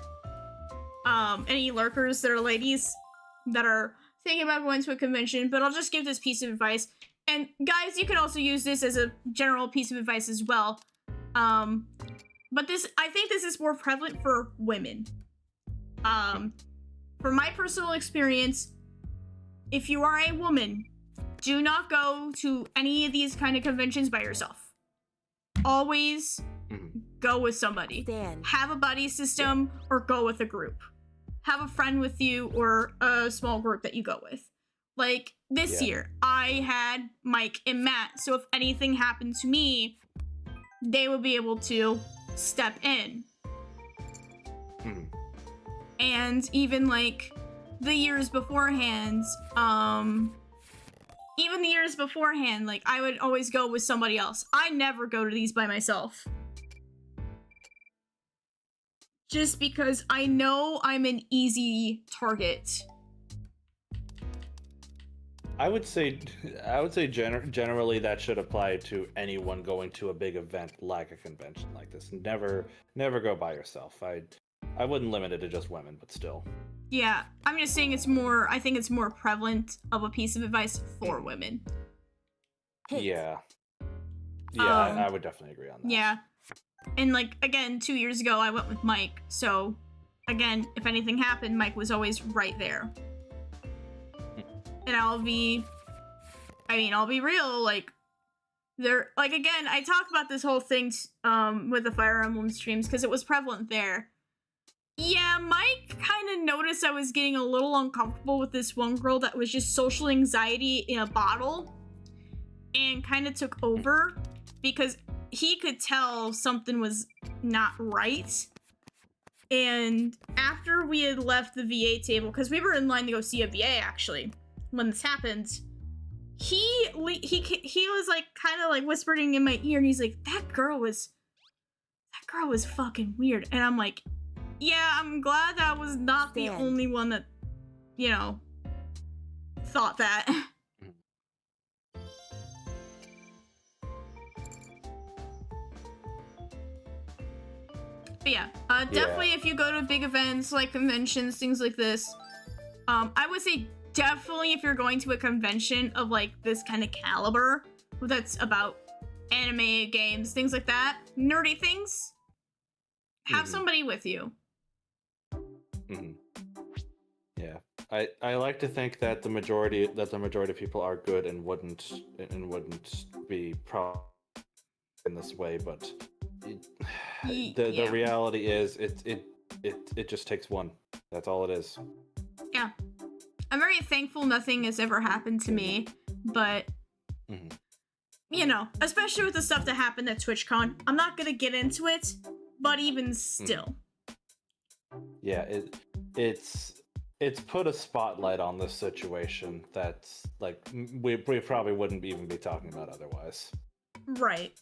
any lurkers that are ladies that are thinking about going to a convention, but I'll just give this piece of advice. And guys, you can also use this as a general piece of advice as well. But I think this is more prevalent for women. From my personal experience, if you are a woman, do not go to any of these kind of conventions by yourself. Always go with somebody. Have a buddy system or go with a group. Have a friend with you or a small group that you go with. Like this year, I had Mike and Matt, so if anything happened to me, they would be able to step in. And even like the years beforehand, like I would always go with somebody else. I never go to these by myself. Just because I know I'm an easy target. I would say generally that should apply to anyone going to a big event like a convention like this. Never go by yourself. I wouldn't limit it to just women, but still. Yeah, I'm just saying I think it's more prevalent of a piece of advice for women. Yeah. I would definitely agree on that. Yeah. And like, again, 2 years ago, I went with Mike. So, again, if anything happened, Mike was always right there. And I'll be real, like, again, I talk about this whole thing, with the Fire Emblem streams, because it was prevalent there. Yeah, Mike kind of noticed I was getting a little uncomfortable with this one girl that was just social anxiety in a bottle, and kind of took over, because he could tell something was not right. And after we had left the VA table, because we were in line to go see a VA actually, when this happened, he was like kind of like whispering in my ear, and he's like, that girl was fucking weird. And I'm like, yeah, I'm glad that I was not the only one that, thought that. But yeah, definitely if you go to big events like conventions, things like this, I would say definitely if you're going to a convention of like this kind of caliber that's about anime, games, things like that, nerdy things, have somebody with you. Yeah, I like to think that the majority of people are good and wouldn't be proud in this way, but the reality is it just takes one. That's all it is. Yeah, I'm very thankful nothing has ever happened to me, but especially with the stuff that happened at TwitchCon, I'm not gonna get into it, but even still. Yeah, it's put a spotlight on this situation that's like we probably wouldn't even be talking about otherwise. Right.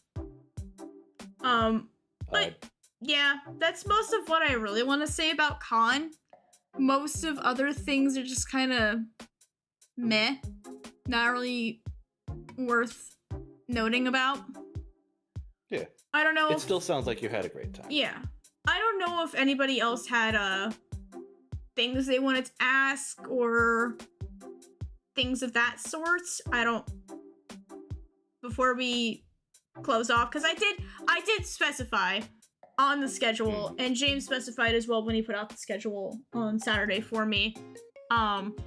But yeah, that's most of what I really want to say about con. Most of other things are just kind of meh, not really worth noting about. Yeah. I don't know. It still sounds like you had a great time. Yeah. I don't know if anybody else had things they wanted to ask or things of that sort. Before we close off, because I did specify on the schedule, and James specified as well when he put out the schedule on Saturday for me.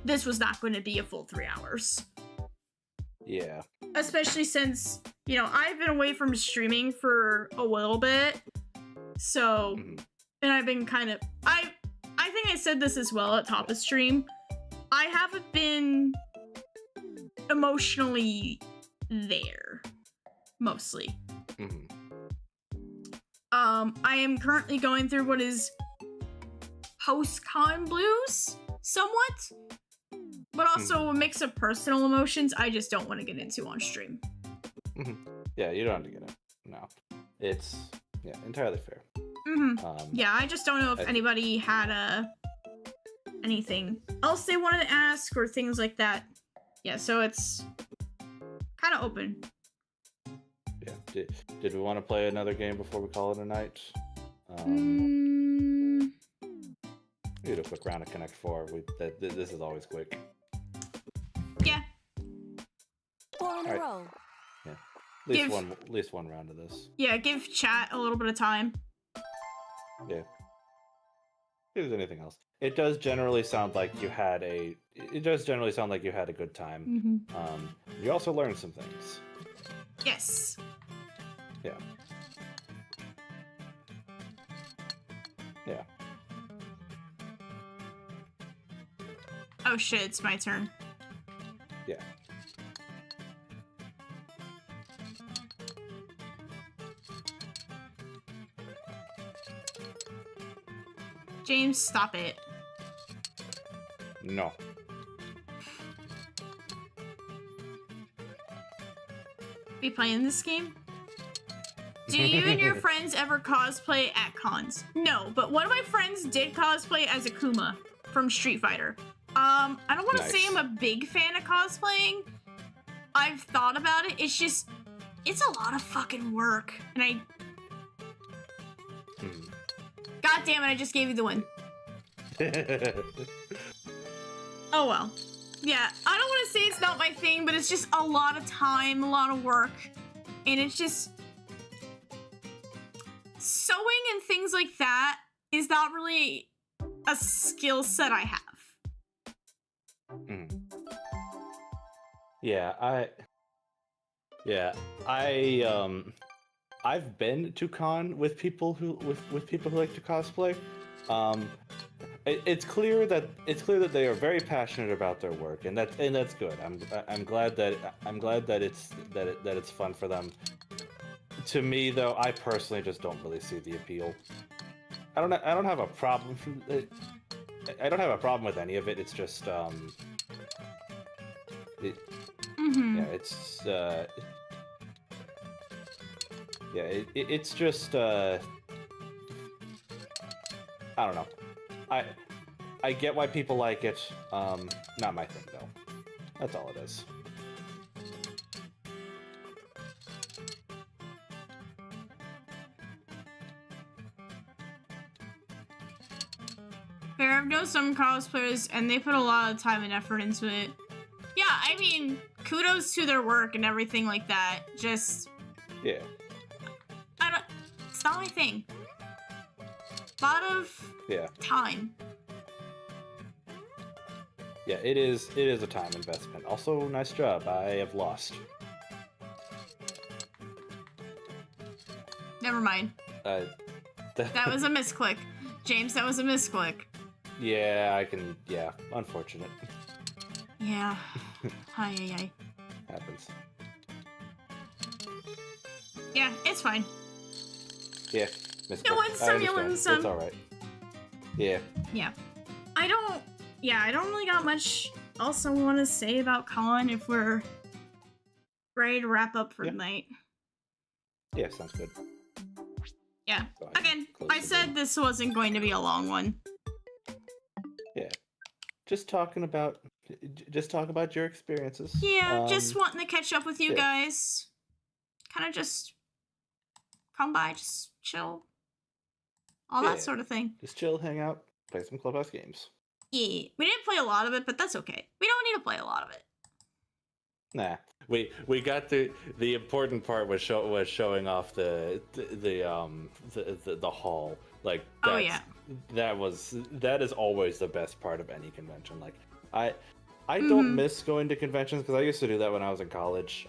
This was not going to be a full 3 hours. Yeah. Especially since, you know, I've been away from streaming for a little bit. So, and I've been kind of, I think I said this as well at top of stream. I haven't been emotionally there, mostly. I am currently going through what is post-con blues, somewhat. But also a mix of personal emotions I just don't want to get into on stream. Yeah, you don't have to get it. No. It's, yeah, entirely fair. Yeah, I just don't know if anybody had anything else they wanted to ask or things like that. Yeah, so it's kind of open. Yeah. Did we want to play another game before we call it a night? We did a quick round of Connect 4. This is always quick. Yeah. 4 in a row. Yeah. At least one round of this. Yeah, give chat a little bit of time. Yeah. If there's anything else. It does generally sound like you had a good time. You also learned some things. Yes. Yeah. Yeah. Oh shit, it's my turn. Yeah. James, stop it. No. Be playing this game? Do you and your friends ever cosplay at cons? No, but one of my friends did cosplay as Akuma from Street Fighter. I don't want to say I'm a big fan of cosplaying. I've thought about it. It's just, it's a lot of fucking work. And God damn it, I just gave you the win. Oh well. Yeah, I don't want to say it's not my thing, but it's just a lot of time, a lot of work. And it's just... Sewing and things like that is not really a skill set I have. I've been to con with people who like to cosplay. It's clear that they are very passionate about their work, and that's good. I'm glad that it's fun for them. To me, though, I personally just don't really see the appeal. I don't have a problem. I don't have a problem with any of it. It's just it's just I don't know. I get why people like it. Not my thing though. That's all it is. Fair, I've known some cosplayers and they put a lot of time and effort into it. Yeah, I mean, kudos to their work and everything like that. Just... Yeah. It's not my thing. A lot of time. Yeah, it is a time investment. Also, nice job. I have lost. Never mind. That was a misclick. James, that was a misclick. Yeah, unfortunate. Yeah. Hi. Happens. Yeah, it's fine. Yeah, misclick. No one's simulating some. It's alright. Yeah. Yeah. I don't really got much else I want to say about Colin if we're ready to wrap up for the night. Yeah, sounds good. Yeah. Again, I said this wasn't going to be a long one. Yeah. Just talk about your experiences. Yeah, just wanting to catch up with you guys. Kind of just come by, just chill. All that sort of thing. Just chill, hang out, play some Clubhouse games. Yeah, we didn't play a lot of it, but that's okay. We don't need to play a lot of it. Nah, we got the important part was showing off the hall. Like Oh yeah. that is always the best part of any convention. Like I don't miss going to conventions because I used to do that when I was in college.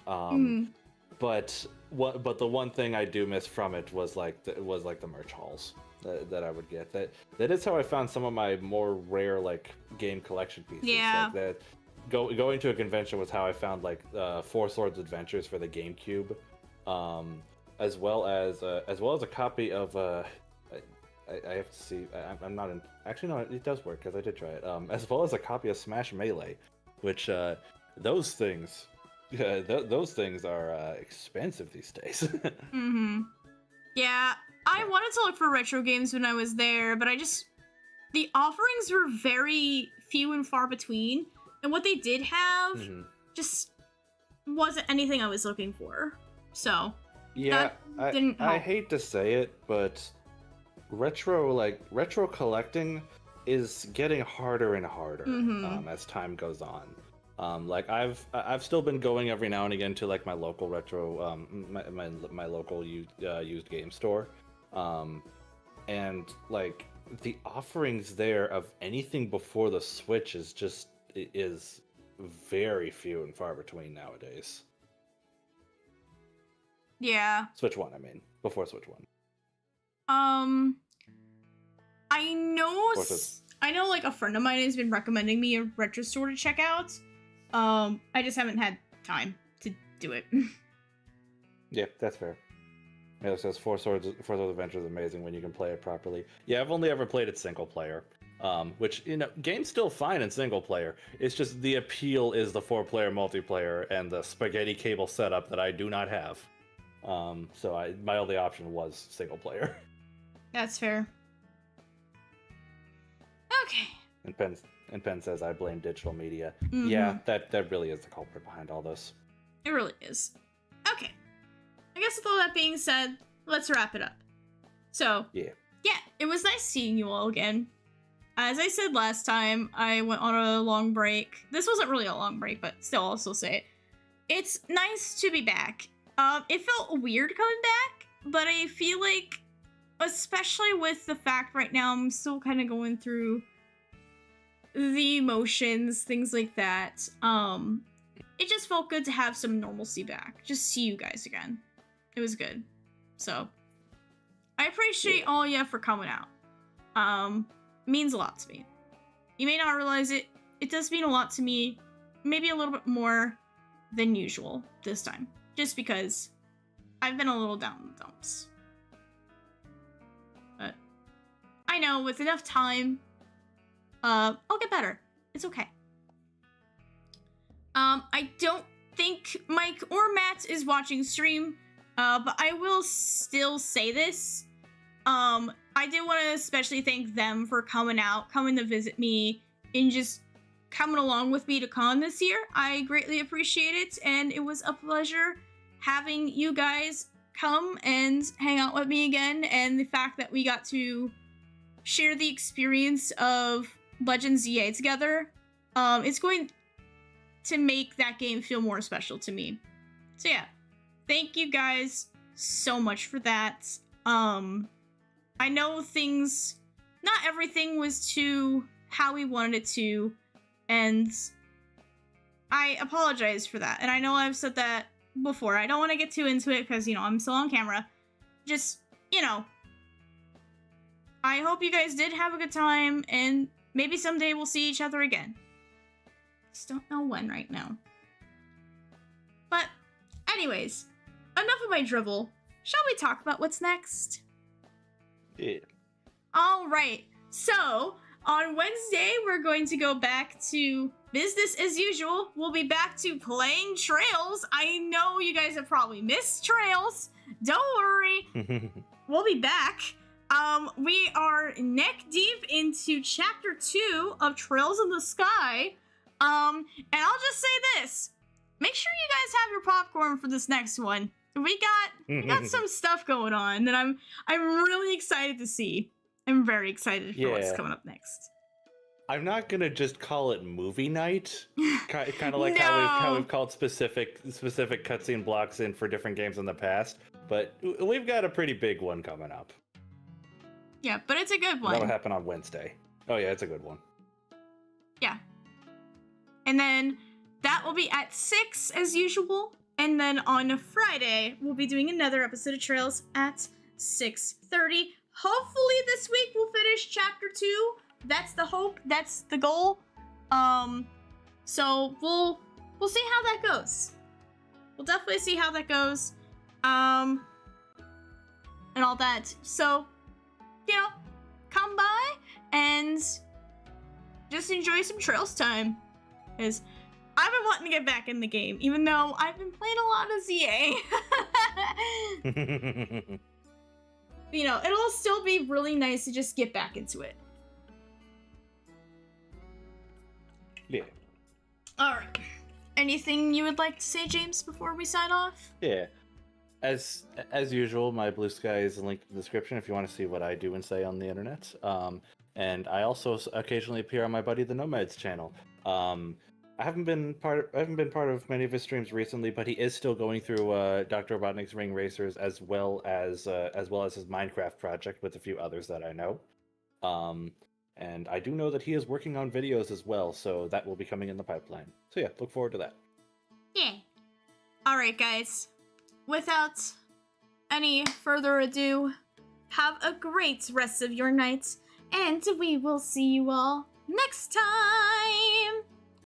But the one thing I do miss from it was like the merch halls that I would get. That is how I found some of my more rare like game collection pieces. Yeah. Like that. Going to a convention was how I found like Four Swords Adventures for the GameCube, as well as a copy of I have to see. I'm not in. Actually, no, it does work because I did try it. As well as a copy of Smash Melee, which those things are expensive these days. Yeah, I wanted to look for retro games when I was there, but the offerings were very few and far between. And what they did have just wasn't anything I was looking for. So yeah, that didn't help. I hate to say it, but retro collecting is getting harder and harder as time goes on. Like I've still been going every now and again to like my local retro my local used game store, and like the offerings there of anything before the Switch is very few and far between nowadays. Yeah. Switch 1, I mean. Before Switch 1. I know like a friend of mine has been recommending me a retro store to check out. I just haven't had time to do it. Yeah, that's fair. Yeah, it says Four Swords Adventure is amazing when you can play it properly. Yeah, I've only ever played it single player. Which, game's still fine in single player. It's just the appeal is the 4-player multiplayer and the spaghetti cable setup that I do not have. So my only option was single player. That's fair. Okay. And Penn says I blame digital media. Yeah, that really is the culprit behind all this. It really is. Okay. I guess with all that being said, let's wrap it up. So, yeah, it was nice seeing you all again. As I said last time, I went on a long break. This wasn't really a long break, but still, I'll still say it. It's nice to be back. It felt weird coming back, but I feel like, especially with the fact right now I'm still kind of going through the emotions, things like that, it just felt good to have some normalcy back. Just see you guys again. It was good. So, I appreciate all ya for coming out. Means a lot to me. You may not realize it. It does mean a lot to me. Maybe a little bit more than usual this time. Just because I've been a little down in the dumps. But I know with enough time, I'll get better. It's okay. I don't think Mike or Matt is watching stream, but I will still say this. I do want to especially thank them for coming to visit me, and just coming along with me to con this year. I greatly appreciate it, and it was a pleasure having you guys come and hang out with me again, and the fact that we got to share the experience of Legends EA together, it's going to make that game feel more special to me. So yeah, thank you guys so much for that. I know not everything was to how we wanted it to, and I apologize for that. And I know I've said that before. I don't want to get too into it because, I'm still on camera. Just, I hope you guys did have a good time, and maybe someday we'll see each other again. Just don't know when right now. But anyways, enough of my drivel. Shall we talk about what's next? Yeah. All right. So, on Wednesday, we're going to go back to business as usual. We'll be back to playing Trails. I know you guys have probably missed Trails. Don't worry. We'll be back. We are neck deep into Chapter 2 of Trails in the Sky. And I'll just say this. Make sure you guys have your popcorn for this next one. We got some stuff going on that I'm really excited to see. I'm very excited for what's coming up next. I'm not gonna just call it movie night. Kind of like how No. we've called specific cutscene blocks in for different games in the past. But we've got a pretty big one coming up. Yeah, but it's a good one. That'll happen on Wednesday. Oh yeah, it's a good one. Yeah. And then that will be at 6 as usual. And then on Friday, we'll be doing another episode of Trails at 6:30. Hopefully this week we'll finish chapter 2. That's the hope. That's the goal. So we'll see how that goes. We'll definitely see how that goes. And all that. So, come by and just enjoy some Trails time. Because I've been wanting to get back in the game, even though I've been playing a lot of ZA. It'll still be really nice to just get back into it. Yeah. Alright. Anything you would like to say, James, before we sign off? Yeah. As usual, my Blue Sky is linked in the description if you want to see what I do and say on the internet. And I also occasionally appear on my buddy the Nomad's channel. I haven't been part of many of his streams recently, but he is still going through Dr. Robotnik's Ring Racers as well as his Minecraft project with a few others that I know. And I do know that he is working on videos as well, so that will be coming in the pipeline. So yeah, look forward to that. Yeah. Alright, guys. Without any further ado, have a great rest of your night, and we will see you all next time!